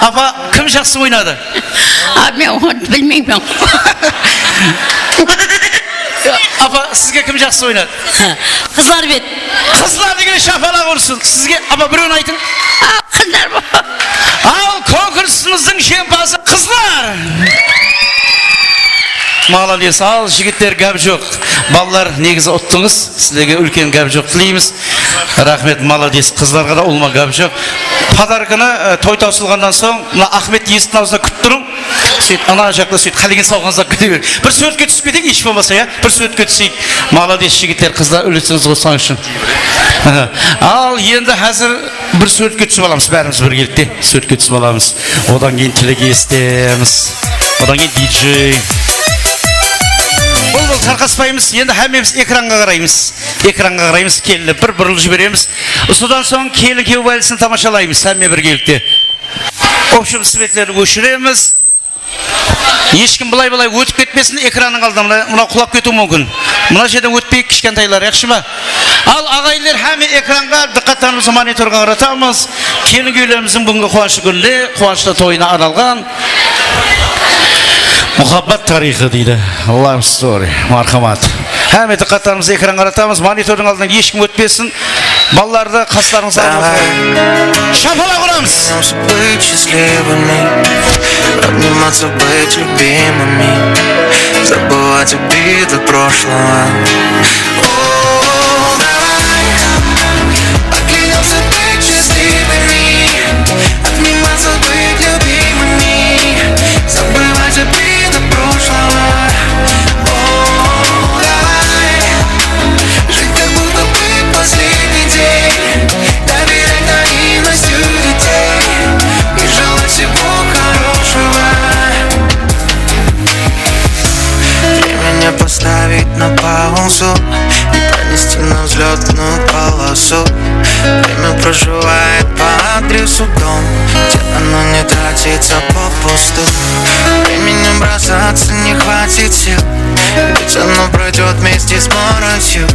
Апа кім жақсы ойнады? Мен оны білмеймін. Апа сізге кім жақсы ойнады? Қызлар бет. Қызлар деген шапалақ ұрсын. Сізге апа біреуін айтың. Қыздар ба. Ал конкурсымыздың жеңімпазы қызлар. Молодец. Ал жігіттер гәп жоқ. Балалар негізі ұттыңыз. Сіздерге үлкен гәп жоқ тілейміз. Рахмет, молодец. Қыздарға да ұлма гәп жоқ. Подарканы той таусылғандан соң, мына Ахмет есіктің аузына күтіп тұрың. Сөйт, ана жақта сөйт, қалеген салғанызда күте бер. Bir сөйтке түсіп кетейік, еш болмаса, я? Bir сөйтке түсейік. Молодец, жігіттер, қыздар үлесіңіз қосқан үшін. Ал енді қазір bir сөйтке түсіп аламыз, бәріміз біргелікте. Сөйтке түсіп аламыз. Одан кейін тілек естеміз. Одан кейін диджей. Бұл тарқаспаймыз, енді әмеміз экранға қараймыз, келі бір бұрыл жібереміз. Содан соң келі кеу байлысын тамашалаймыз, әме біргелікте. Общем светлерді өшіреміз. Ешкім бұлай өтіп кетпесін, экранның алдына мұна құлап кету мүмкін. Мұна жерден өтпейік кішкентайлар, яқшы ма? Ал ағайлар әме экранға диққаттарымызды мониторға қаратамыз. Келін көйлеріміздің бүгінгі қуанышы күнде, қуанышты тойына арналған Muhabbat tarixi deydi. Love story. Marhamat. Әме диққаттарымызды экранға қаратамыз. Монитордың алдынан ешкім өтпесін. Балаларды қастарыңызға алматыр. Шапалақ ұрамыз. Быть счастливыми, обниматься, быть любимыми, забывать обиды прошлого. О, давай, поклянемся быть счастливыми, обниматься, быть любимыми, забывать обиды прошлого. О, давай, жить как будто бы последний день, доверять наивностью детей и желать всего хорошего. Время поставить на паузу и пронести на взлетную полосу. Время проживает по адресу дом, где оно не тратится попусту. Временем бросаться не хватит сил, ведь оно пройдет вместе с моросью.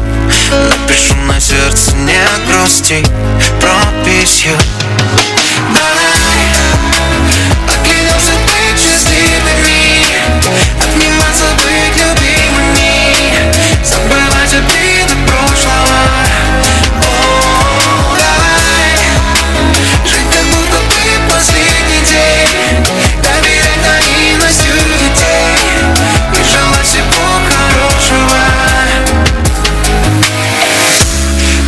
Напишу на сердце не грусти прописью. Давай, поклянемся быть счастливыми, обниматься, быть любимыми, забывать обиды прошлого. О, давай, жить как будто бы последний день, доверять наивностью детей и желать всего хорошего.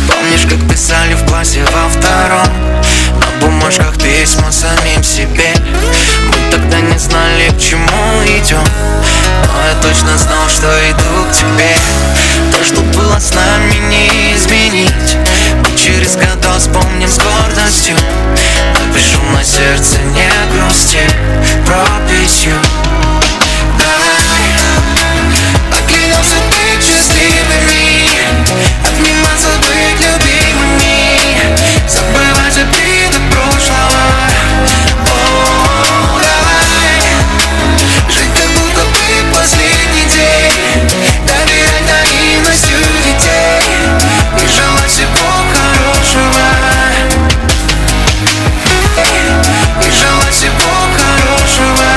Помнишь, как писали в классе во втором на бумажках письма самим себе? Мы тогда не знали, к чему идем, но я точно знал, что иду к тебе. То, что было с нами, не изменить. Мы через года вспомним с гордостью. Напишу на сердце не грусти прописью. Давай, поклянемся быть счастливыми, обниматься, быть любимыми, забывать обиды прошлого. О, давай, жить как будто бы последний день, доверять наивностью детей и желать всего хорошего. И желать всего хорошего.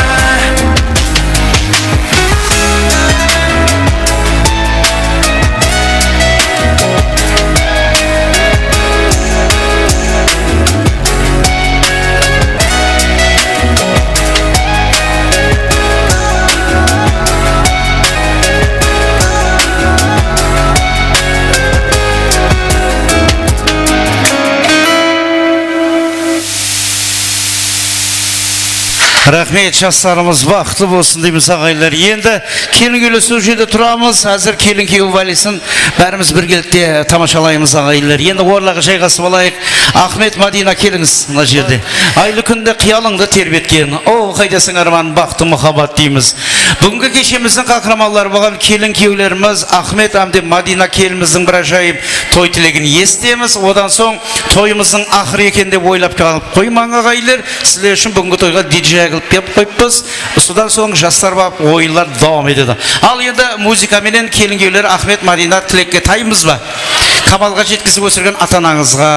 Рахмет, жастарымыз бақытты болсын дейміз ағайлар. Енді келін келі сол жерде тұрамыз. Әзір келін кеу валисын бәріміз біргелікте тамашалаймыз ағайлар. Енді орлағы жайғасып алайық. Ахмет, Мадина, келіңіз мына жерде. Айлы күнде қиялыңды тербеткен. О, қайдасың арман, бақытты мұхаббат дейміз. Бүгінгі кешеміздің қақырамалары болған келін кеулеріміз Ахмет әмде Мадина келіміздің бір ажайып той тілегін естеміз. Одан соң тойымыздың ақыры екен деп ойлап қалып қоймаң ағайлар. Сіздер үшін бүгінгі тойға диджей кеп қойыппыз. Содан соң жастар бап ойынлар давам етеді. Ал енді музыкаменен келін кеулер Ахмет, Мадина тілекке таймыз ба? Қамалға жеткізіп өсірген ата-анаңызға,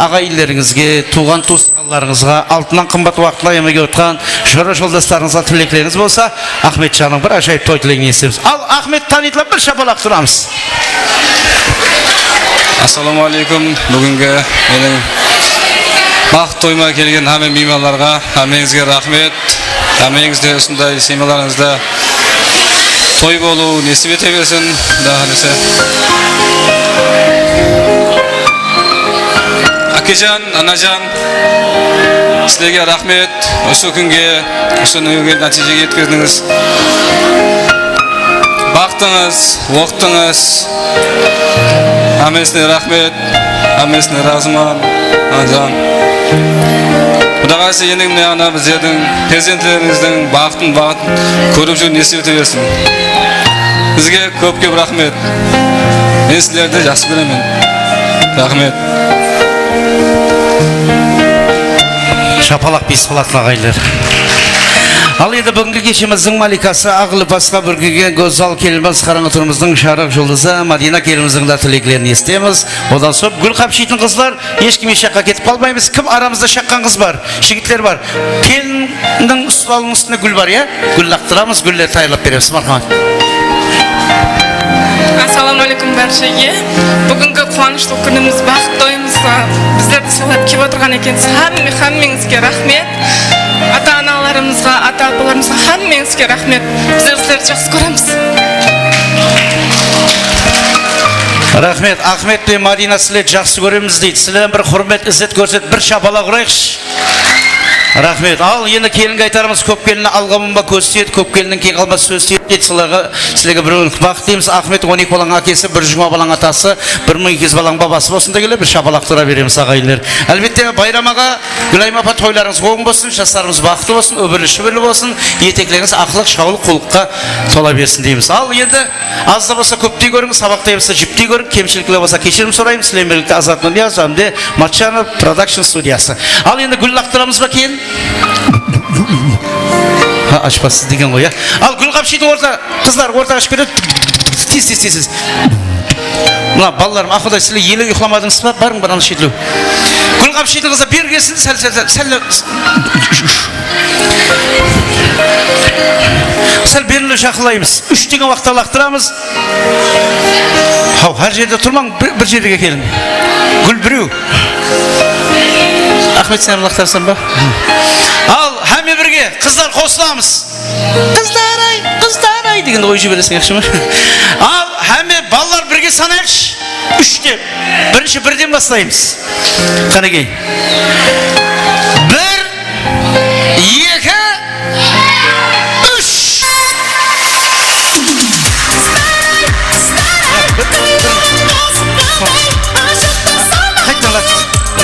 ағайындеріңізге, туған туысқандарыңызға, алтыннан қымбат уақытла емеге отқан жора жолдастарыңызға тілектеріңіз болса, Ахмет жаның бір ажайып той тілегін естеміз. Ал Ахмет танитылап бір шапалақ тұрамыз. Ассаламуалейкум. Бүгінгі менің бақыт тойыма келген әмем меймандарға әмеңізге рахмет. Әмеңізде осындай семьяларыңызда той болу несіп ете берсін Құда қаласа. Әкежан, анажан, сілерге рахмет, осы күнге, осы нөге нәтижеге еткіздіңіз. Бақтыңыз, оқтыңыз, әмесіне рахмет, әмесіне разыман, анажан. Құда қаласа енің міне ана біздердің, перзентлеріңіздің бақтын көріп жүрген несіп ете берсін. Бізге көп рахмет. Мен сілерді жақсы көремін. Рахмет. Шапалақ бес болатын ағайлар. Ал енді бүгінгі кешіміздің маликасы ағылып басқа бір күнге гөзал келіміз қараңғы тұрымыздың шарық жұлдызы Мадина келіміздің да тілеклерін естеміз. Одан соң гүл қапшитын қызлар, ешкіме шаққа кетіп қалмаймыз. Кім арамызда шаққан қыз бар, жігіттер бар. Келіннің ұсталының үстіне гүл бар, я? Гүл лақтырамыз, гүллер тайылап береміз. Мархамат. Ассалаумалейкум баршаға. Бүгінгі қуанышлы күніміз, бақыт тойымызға біздерді сыйлап келіп отырған екенсіз. Хаммеңізге рахмет. Ата-аналарымызға, ата-апаларымызға хаммеңізге рахмет. Біздер сіздерді жақсы көреміз. Рахмет. Ахмет пен Мадина сіздерді жақсы көреміз дейді. Сіздерден бір құрмет, ізет көрсет, бір шапалақ ұрайықшы. Рахмет. Ал енді келінге айтарымыз, көп келіні алғамын ба көз тиеді, көп келінің кейін қалмас сөз тиеді дейді. Сілерге бір бақыт дейміз. Ахмет 12 балаң әкесі, бір жұма балаң атасы, 1200 балаң бабасы болсын дегеле бір шапалақ тұра береміз ағайлар. Әлбетте байрам аға, Гүлайым апа тойларыңыз оң болсын, жастарымыз бақытты болсын, өмірлі болсын, етеклеріңіз ақылық, шаулық, құлыққа тола берсін дейміз. Ал енді азда болса көптей көріңіз, сабақтай болса жіптей көрің, кемшіліктер болса кешірім сұраймыз. Сілемберлікті Азат Нұрнияз, Амде Матчанов продакшн студиясы. Ал енді гүл лақтырамыз ба кейін? Ашпасыз деген ғой, я. Ал гүл қапшиды орта, қыздар ортаға ашып береді. Тез. Мына балаларым, ақыдай сіле елі ұйқыламадыңыз ба? Барың бараны шетілу. Гүл қапшиды қыздар бер келсін, сәл. Сәл берілі жақылаймыз. 3 деген уақытта лақтырамыз. Әр жерде тұрмаң, бір жерге келін. Гүл біреу. Ахмет сәлем лақтарсан ба? Ал, әме бірге, қыздар қосыламыз. Қыздар ай деген ой жібересің, яқшы ма? Ал, әме балалар бірге санайықшы. 3 деп. Бірінші бірден бастаймыз. Қане кей. 1, 2, 3.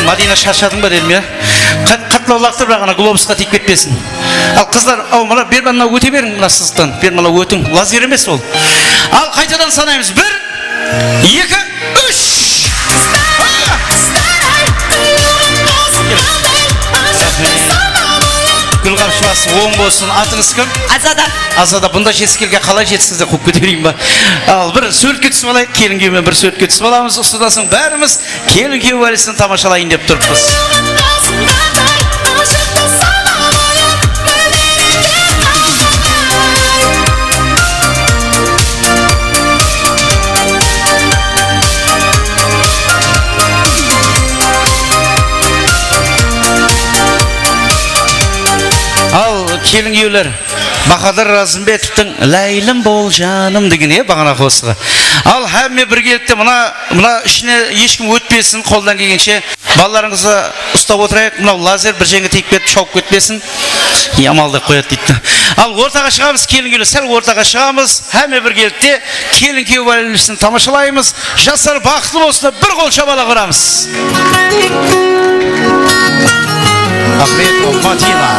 Мадина шаршадың ба дедім, я? Қатлау лақтыр бірақ ана глобусқа тиіп кетпесін. Ал қыздар, мына бер мына өте берің мына сызықтан. Бер мына өтің. Лазер емес ол. Ал қайтадан санаймыз. 1, 2, 3. Гүл қапшыбасы оң болсын. Атыңыз кім? Азада. Бұнда жетіскелге қалай жетісіңізде қуып көтерейін ба? Ал бір суретке түсіп алайық. Келін күйеумен бір суретке түсіп аламыз. Ұстадасын бәріміз келін күйеу валисін тамашалайын деп тұрпыз. Келін күйеулер, Бақадыр Разымбетовтың «Ләйлім бол жаным» деген бағана қосығы. Ал әмме бір келікті мұна ішіне ешкім өтпесін, қолдан келгенше балаларыңызды ұстап отырайық. Мұна лазер бір жеңге тейіп кетіп, шауып кетпесін. Ямалды қояды дейді. Ал ортаға шығамыз, келін күйеулер, сәл ортаға шығамыз. Әмме бір келікті келін күйеу валисін тамашалаймыз. Жастар бақытты болсын, бір қол шапалақ ұрамыз. Ахмет Мадина.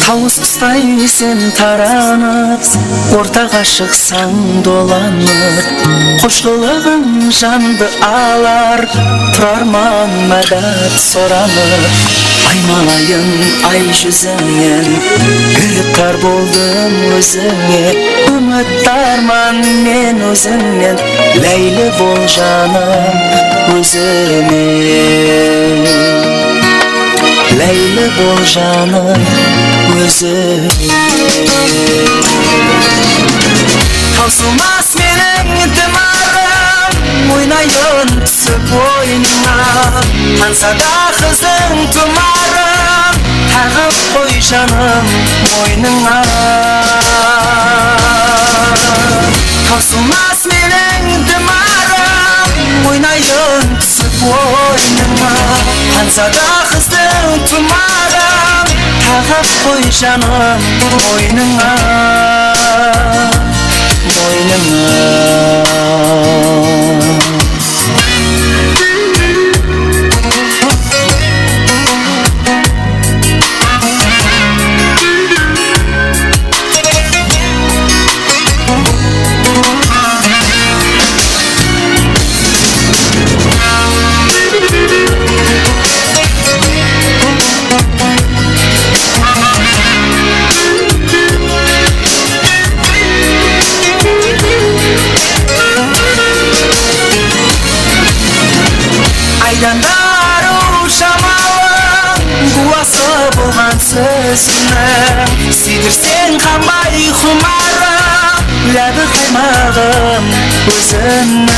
Тауыстай сен таранып, ортаға шықсаң доланып, қошқылығың жанды алар, тұрарман мәдәт соранып. Аймалайын ай жүзіңнен, үміттар болдым өзіңе, үміттарман мен өзіңнен, ләйлі бол жаным өзіме. Ләйлі бол жаным өзіме. Таусылмас менің дымарым, ойнайын түсіп ойныңа ансада қыздың тұмарын тағып қой жаным мойныңа таусылмас менің дымарым ойнайын түсіп ойныңа ансада қыздың тұмарын тағып қой жаным мойныңа Айдандару шамалың қуасы болған сөзіңнің Сүйдірсең қанбай құмарым ләбі қаймағым өзіңнің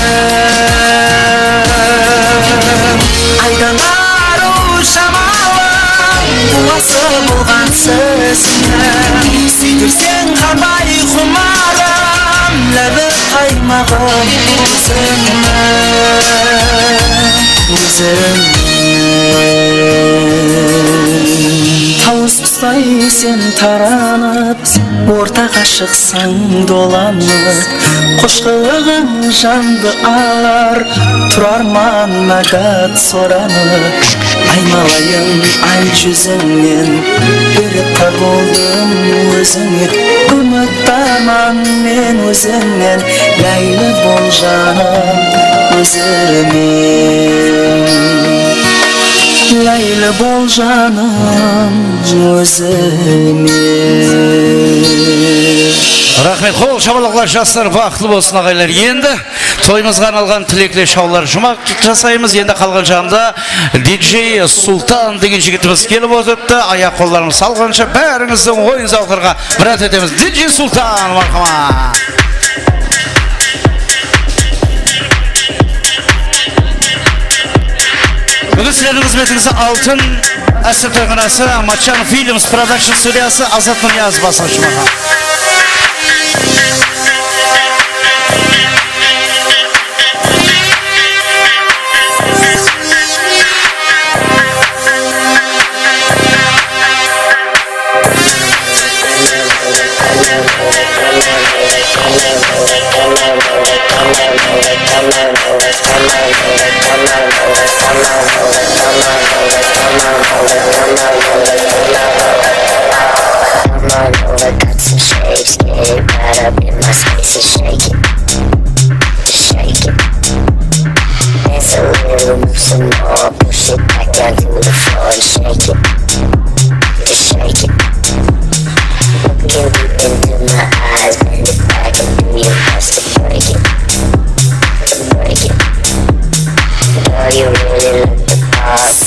Айдандару шамалың қуасы болған сөзіңнің Сүйдірсең қанбай құмарым ләбі қаймағым өзіңнің Тауыспай сен таранып, ортаға шықсаң доланып Қош қылығың жанды алар, тұрарман мәгат соранып Айналайын ай жүзіңнен, үріп болдым өзіңе Үміттаман мен өзіңнен, ләйлі бол жаным өзіме Ләйлі бол жаным өзіме Рахмет, қол шабалақлар жастар бақытты болсын ағайлар. Енді тойымызға арналған тілекле шаулар жұмақ жасаймыз. Енді қалған жағында диджей Султан деген жігітіміз келіп отырыпты. Аяқ қолдарымыз салғанша бәріңіздің ойын зауқырға бірат етеміз. Диджей Султан, мархама. Бүгін сіздердің қызметіңізді алтын әсір тойғанасы Матчан Фильмс Продакшн студиясы Азат Нұрияз басқашы маға.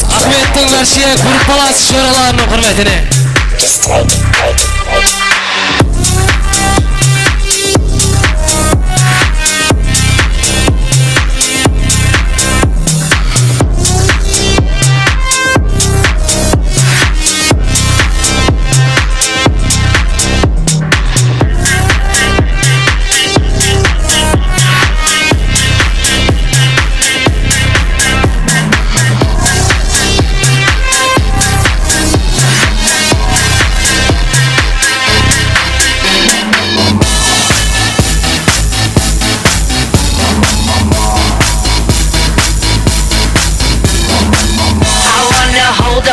Ахметтің Варшия группалас шораларының құрметіне.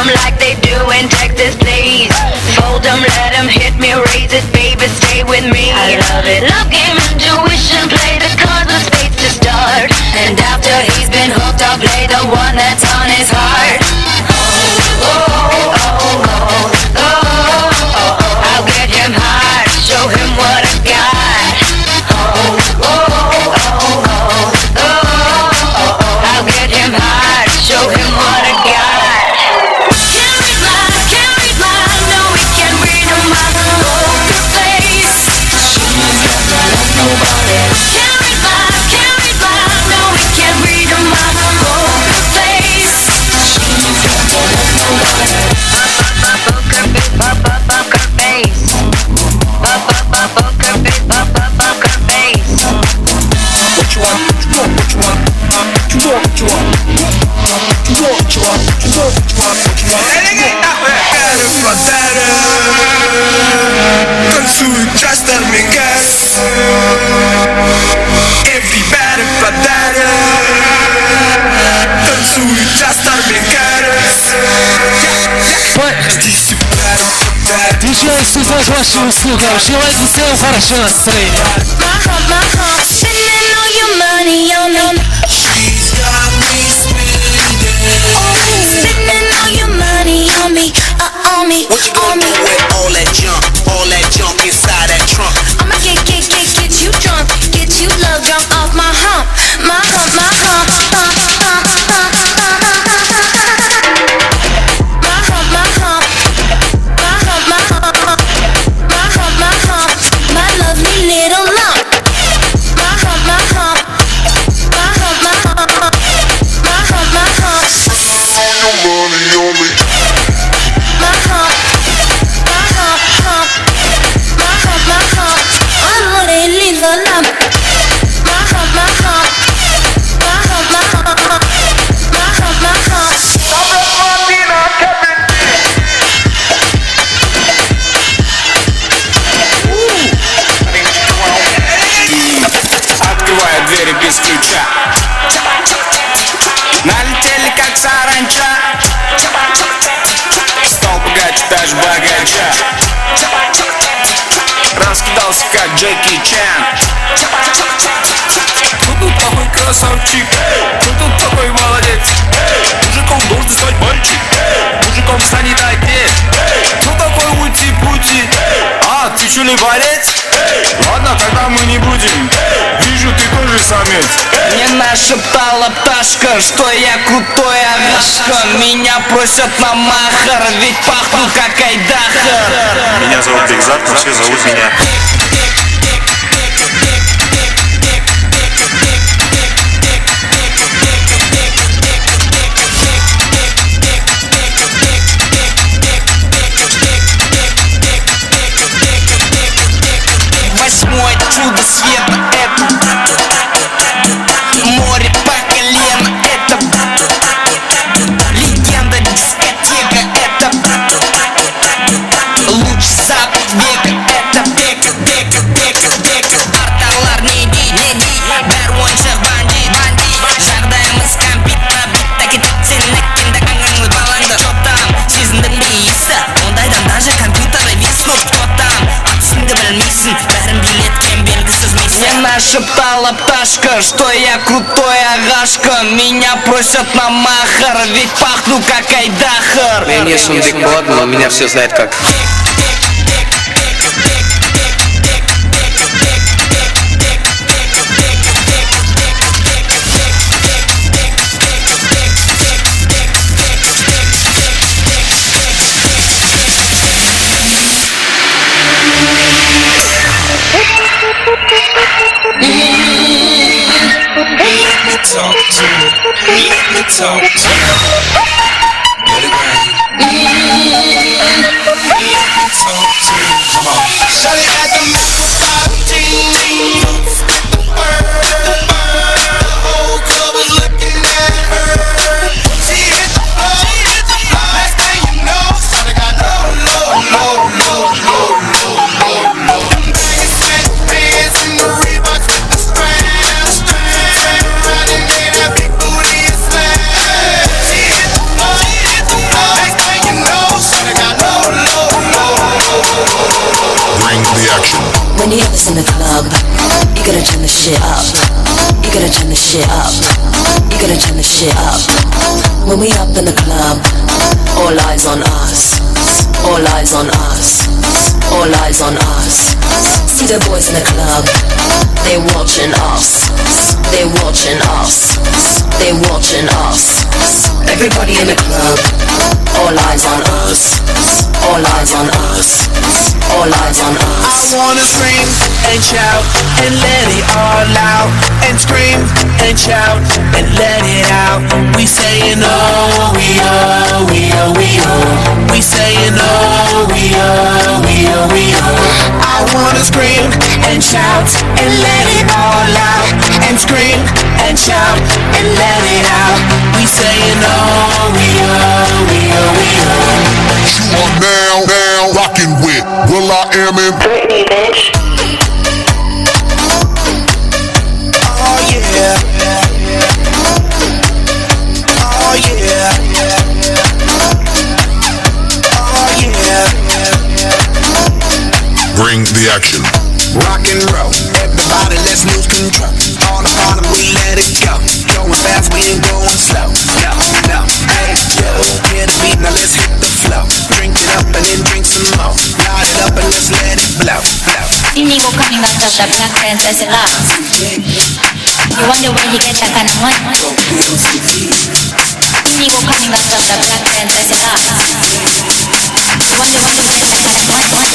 Like they do in Texas, please. Fold them, let them hit me, raise it, baby, stay with me. I love it. Love game, intuition, play the cards with spades to start. And after he's been hooked, I'll play the one that's on his heart. Oh, oh, oh, oh, oh, oh, oh. I'll get him hard, show him what I got. Oh, oh, oh, oh, oh, oh. I'll get him hard, show him what I got. Nobody. Can't read my, no, we can't read them. Танцует жастар бекарыс Диджей Сузан к вашим услугам. Желаю всем хорошего настроения. Spending all your money on me. She's got me spending. Spending all your money on me, on me, What you gonna do with all that junk inside that trunk? I'ma get you drunk, get you love drunk off my hump, my hump, my hump, hump, hump, hump, hump, my hump, my hump, my hump, my hump, my hump, my hump, my lovely little lump, my hump, my hump, my hump, my hump, my hump, my hump. Money on me. My hump, my hump, hump, my hump, my hump. I'm gonna leave the lump. My hump, my hump, my hump, my hump, my hump, my hump. Открываю двери без ключа. Налетели как саранча. Стал богаче даже богача. Раскидался как Джеки Чан. Кто тут такой красавчик? Кто тут такой молодец? Мужиком должен стать мальчик. Мужиком станет отец. Кто такой ути-пути? А, ты что ли борец? Ладно, тогда мы не будем. Вижу, ты тоже самец. Мне нашептала пташка, что я крутой агашка. Меня просят на махар, ведь пахну как айдахар. Меня зовут Бигзат, но все зовут меня. Восьмое чудо света — это море по колено, это легенда дискотека, это луч запад века, это бека. Арталар не ди, бәр ойыншық бандит. Жағдайымыз кәмпит пабит, тәкетіп сеннеккенді аңыңыз балаңды жоттам. Сезіндің бе есі, ондайдан даже компьютеры виснут тоттам. Атысыңды білмейсің, бәрін билеткен белгісіз миссия. Мне нашептала пташка, что я крутой агашка. Меня просят на махар, ведь пахну как айдахар. Я не сундик бот, но меня все знают как. Talk to me, let me talk to me. Get it right. Let me talk to me. Come on. Shut it at the microphone team. The bird. The whole club was looking at her. She hit the floor. Last thing you know, shawty got low. Them baggy sweatpants and the Reeboks with the straps. Turn around and made that big booty a slam. She hit the floor. Next thing you know, shawty got low. Bring the action. When you have this in the club, you gotta turn the shit up. You gotta turn the shit up. You gotta turn the shit up. When we up in the club, all eyes on us. All eyes on us. All eyes on us. See the boys in the club, they watching us. They watching us. They watching us. Everybody in the club, all eyes on us. All eyes on us. All eyes on us. I wanna scream and shout and let it all out. And scream and shout and let it out. We saying oh, we oh, we oh, we oh. We saying oh, we oh, we oh, we oh. I wanna scream and shout and let it all out. And scream and shout and let it out. We saying oh, we oh, we oh, we oh. You are now rocking with Will I Am in Britney, bitch. Oh yeah. Oh the black princess loves. You wonder where you get that kind of money. Inigo coming out of the black princess loves. You wonder where you get that kind of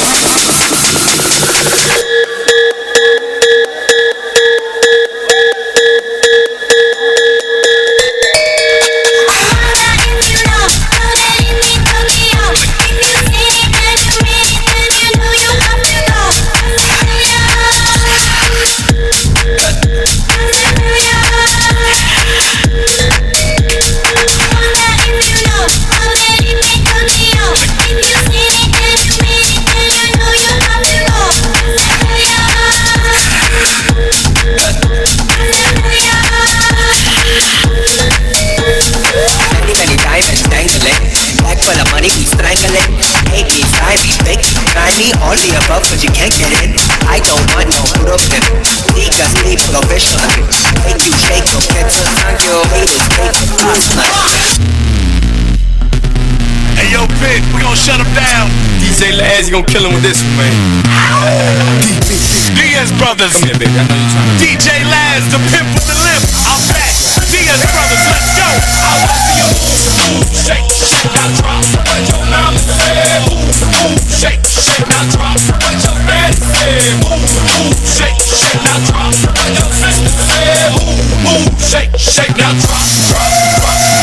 all the above, but you can't get in. I don't want no puro pimp. Digas ni professional. Make you shake your hips and thank your haters take a cross Hey yo, Pit, we gon' shut him down. DJ Laz, you gon' kill him with this one, man. Diaz Brothers. Come here, baby. I know you're trying to. DJ Laz, the pimp with the limp. I'm back. Diaz Brothers, let's go. I wanna see you move, shake, shake, now drop. What your mama said. Move, shake, shake, now drop. What your daddy said. Move, shake, shake, now drop. What your sister said. Move, shake, shake, now drop.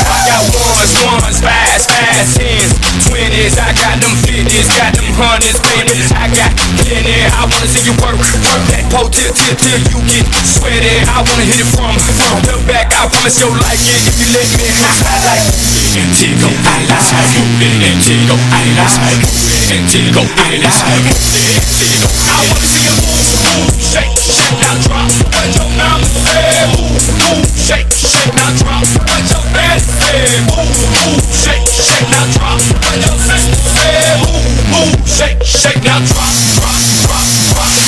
I got ones, fives, tens, 20s. I got them 50s, got them hundreds, baby. I got plenty. I wanna see you work that pole till you get sweaty. I wanna hit it from the back. I promise you'll like it if you let me. I like Antigo, I like Antigo, I like Antigo, I like Antigo. I wanna see you move, shake, shake, now drop. What your mama said. Move, shake, shake, now drop. What your daddy said. Move, shake, shake, now drop. What your sister said. Move, shake, shake, now drop, drop, drop, drop,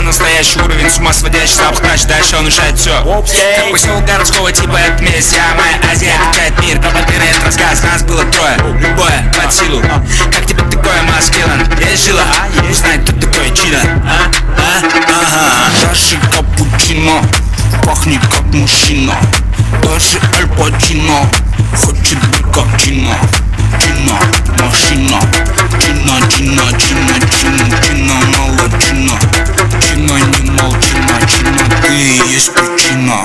настоящий уровень, с ума сводящий запах ночь, дальше он решает все. Как поселок городского типа, это месть, я моя Азия, качает мир, пропадает рассказ, нас было трое, любое под силу. Как тебе такое, маскилан? Я жила, узнай, кто такой чила. Даже капучино, пахнет как мужчина. Даже Аль Пачино хочет быть как Чина. Чина, машина. Чина, чина, чина, чина, чина, мало чина. Чина, не молчина, чина, ты и есть причина.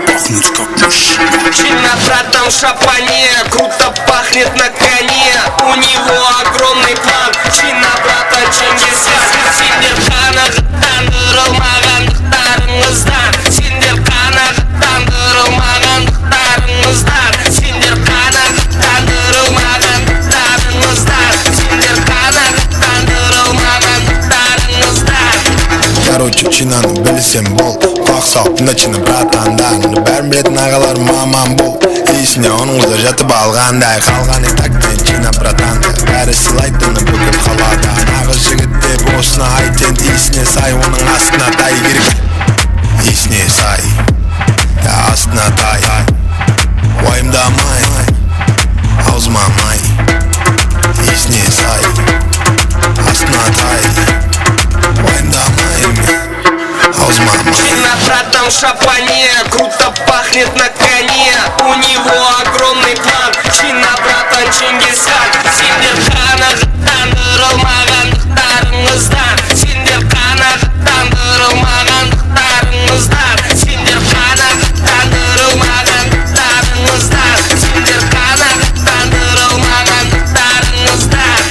Пахнет как мужчина. Чина, братан, в шапане, круто пахнет на коне. У него огромный план. Чина, братан, Чингис Мынаны білсем бол Құлақ салып тыңдачыны братандар Бәрін білетін ағалар мамам бол Есіне оның қызы жатып алғандай Қалғаны тактен чина братанды Бәрі сылайтыны бүгіп қалады Нағыз жігіт деп осыны айтен Есіне сай оның астына тай керек Есіне сай астына тай Уайымдамай аузыма май Есіне сай астына тай Уайымдамай аузыма май Чина братан в шапане, круто пахнет на коне. У него огромный план. Чина братан Чингисхан. Сендер қанағаттандырылмағандықтарыңыздан. Сендер қанағаттандырылмағандықтарыңыздан. Сендер қанағаттандырылмағандықтарыңыздан. Сендер қанағаттандырылмағандықтарыңыздан.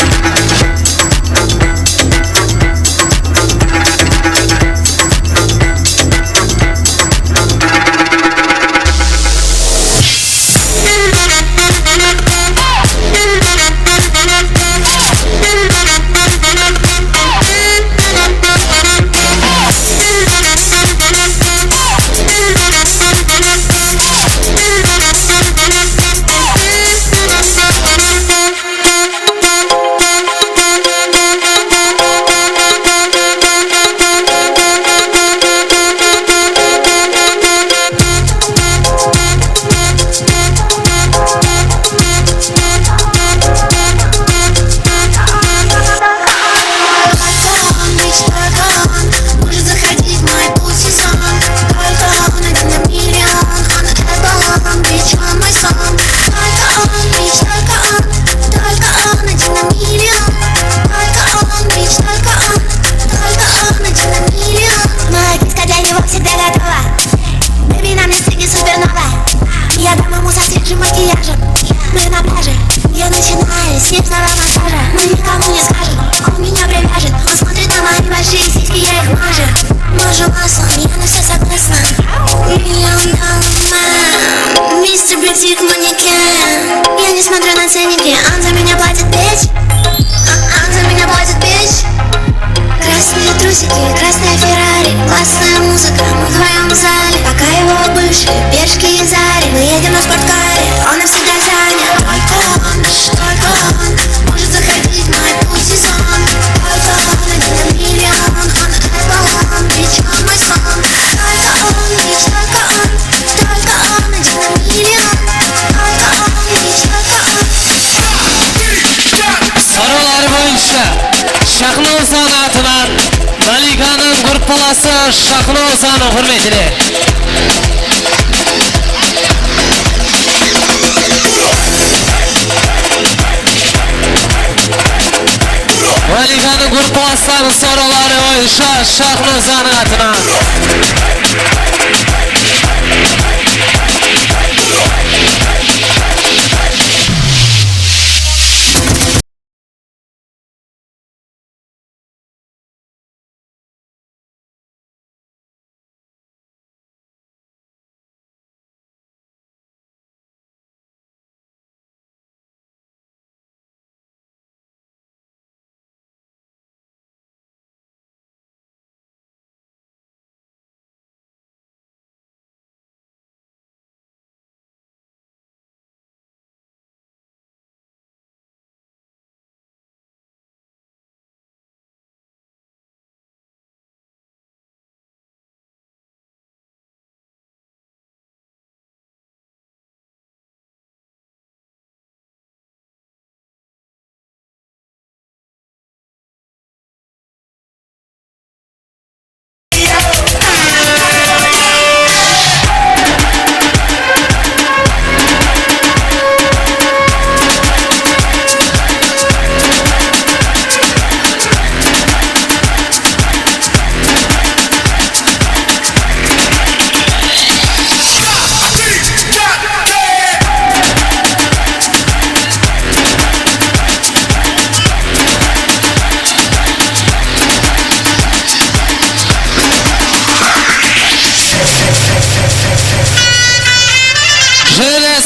Шахно Озанов hürmetine. Valikanın gruplasının soruları oyunca Şahno Ozan'ın adına.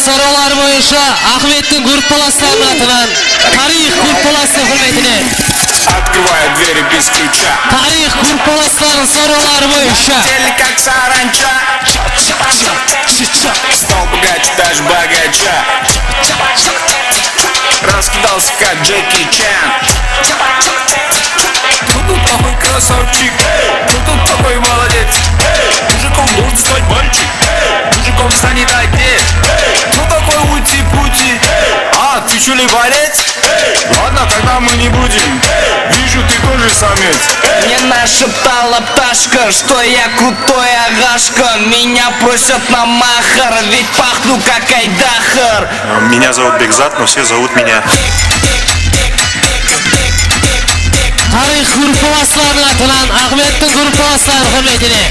Sorular boyunca Ahmet'in gruppalaslarının atından Tarih gruppalasının hürmetine открывая двери без ключа. Тарих группаластарын соруулары бойынша Теле как саранча. Стал богаче, даже богача. Раскидался как Джеки Чан. Кто тут такой красавчик? Кто тут такой молодец? Мужиком должен стать мальчик. Мужиком станет отец. Кто такой ути-пути? А, ты что ли борец? Ладно, тогда мы не будем. Вижу, ты тоже самец. Мне нашептала пташка, что я крутой агашка. Меня просят на махар, ведь пахну как айдахар. Меня зовут Бекзат, но все зовут меня. Тарих группаластарын атынан Ахметтің группаластарын құрметіне.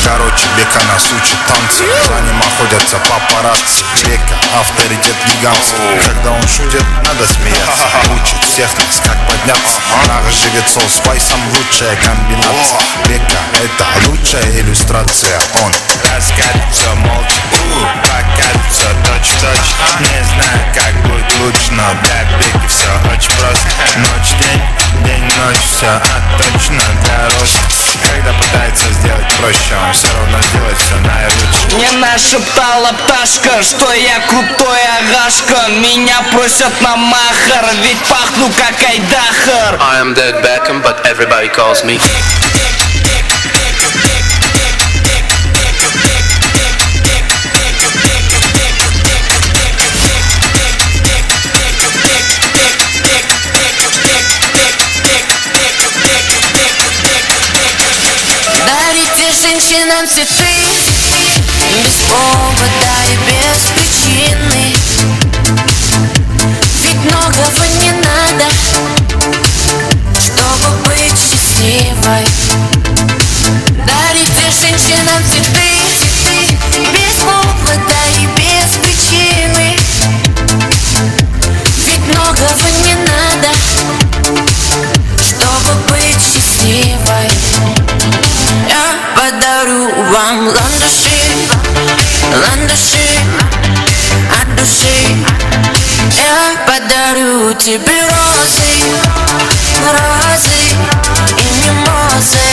Короче, Бека нас учит танцы. За ним охотятся папарацци. Бека авторитет гигантский. Когда он шутит, надо смеяться. Учит всех нас, как подняться. Наш жигет сол спайсом лучшая комбинация. Бека это лучшая иллюстрация. Он таскает все молча, покажет все точь-в-точь. Не знаю, как будет лучше, но для Беки все очень просто. Ночь-день, день-ночь, все отточено для роста. Когда пытается сделать проще, он все равно делает все наилучше. Мне нашептала пташка, что я крутой агашка. Меня просят на махар, ведь пахну как айдахар. I am David Beckham, but everybody calls me. Дарите женщинам цветы без повода и без причины. Ведь многого не надо, чтобы быть счастливой. Дарите женщинам цветы без повода и без причины. Ведь многого не надо, чтобы быть счастливой. Я подарю вам ландыши, ландыши от души. Я подарю тебе розы, розы и мимозы.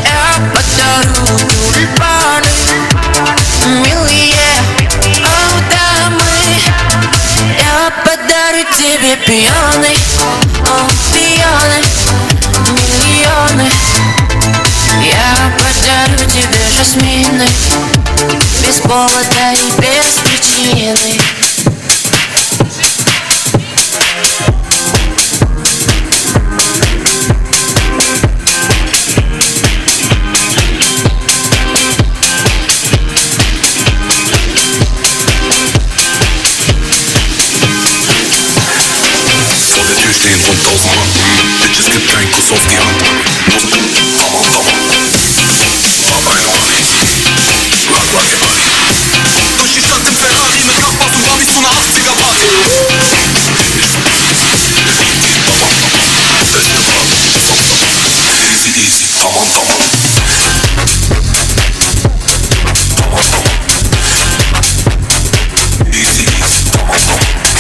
Я подарю тюльпаны, милые, о, дамы. Я подарю тебе пионы, о, пионы, миллионы. Я подарю тебе жасмины без повода и без причины. Vor der Tür stehen rund 1000 Mann. Bitches gibt keinen Kuss auf die Hand. Tamam tamam. Hab eine Money. Rock rock your body. Durch die Stadt im Ferrari mit Nachbars und Babys zu einer 80er Party. Tamam tamam. Beste Party. Easy easy. Tamam tamam. Tamam tamam. Easy easy. Tamam tamam.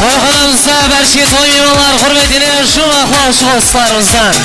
Orxanamızda bərşi toymalar hürmetine şu axlaşı dostlarımızdan.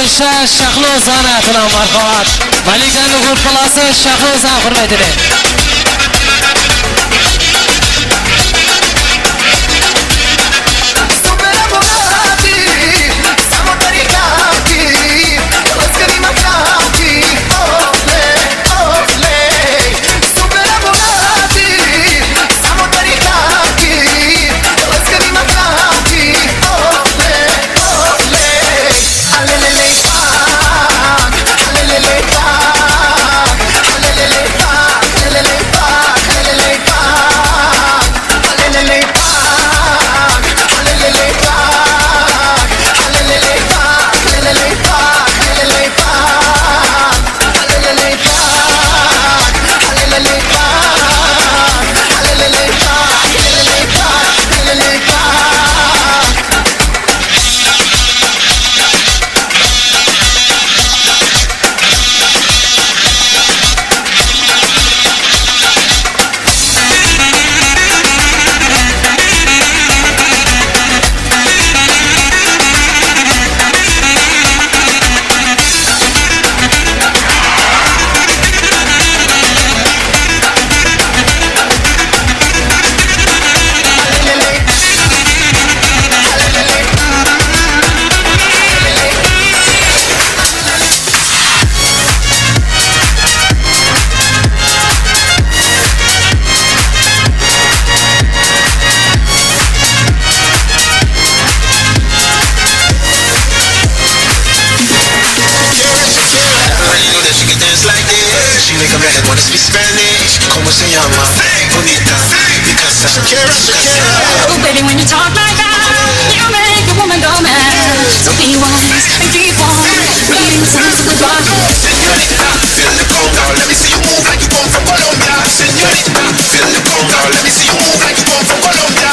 Polşa Şahlozan atına marhamat. Malikanın grupalası Şahlozan hürmetine. Oh, baby, when you talk like that, you make a woman go mad. So be wise and keep on reading signs of the Bible. Señorita, feel the conga, let me see you move like you come from Colombia. Señorita, feel the conga, let me see you move like you come from Colombia.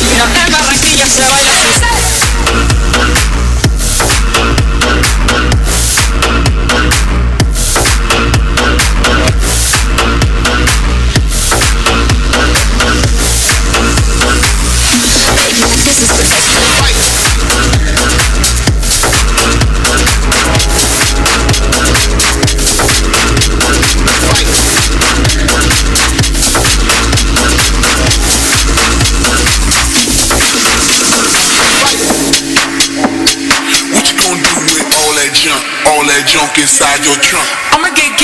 Mira, en Barranquilla se baila así. All that junk inside your trunk. I'ma get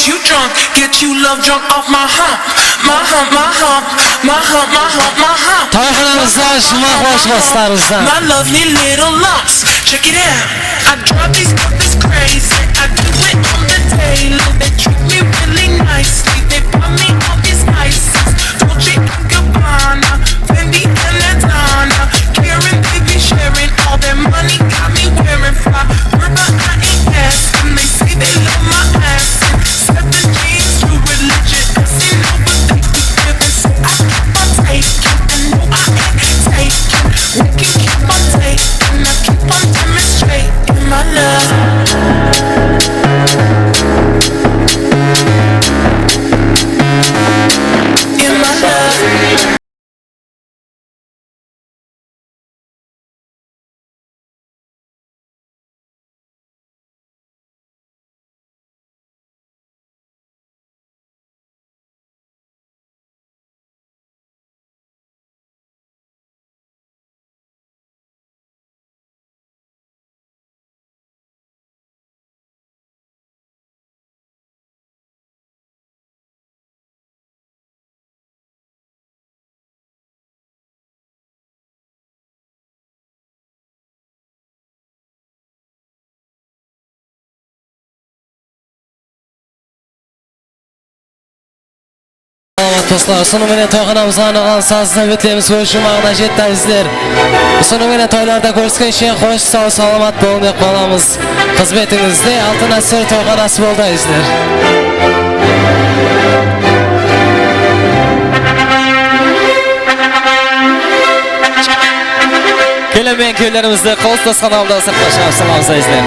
you drunk, get you love drunk off my hump, my hump, my hump, my hump, my hump, my hump. Toyxonamizdan shimoq boshqaslarimizdan. My lovely little lumps, check it out. I drive these puppets crazy, I do it on the daily. They treat me really nicely, they buy me all these ices. Dolce & Gabbana, Fendi and Latana, Karen, they be sharing all their money, got me wearing fly. But I ain't asking, they say they love my ass. 7 G's to religion, you know what they be giving. So I keep on taking, and no I ain't taking. We can keep on taking, I keep on demonstrating my love. In my love. Dostlar, sonu menen toyxonamızga arnagan sazdan betlemiz ko'rishim ma'noda jetdi azizlar. Sonu menen toylarda ko'rishgancha xo'sh salomat bo'ling deb qolamiz. Xizmetingizda Altın Asr toyxonasi bo'ldi azizlar. Kelamen köylerimizde Kostas kanalda saqlashamiz azizlar.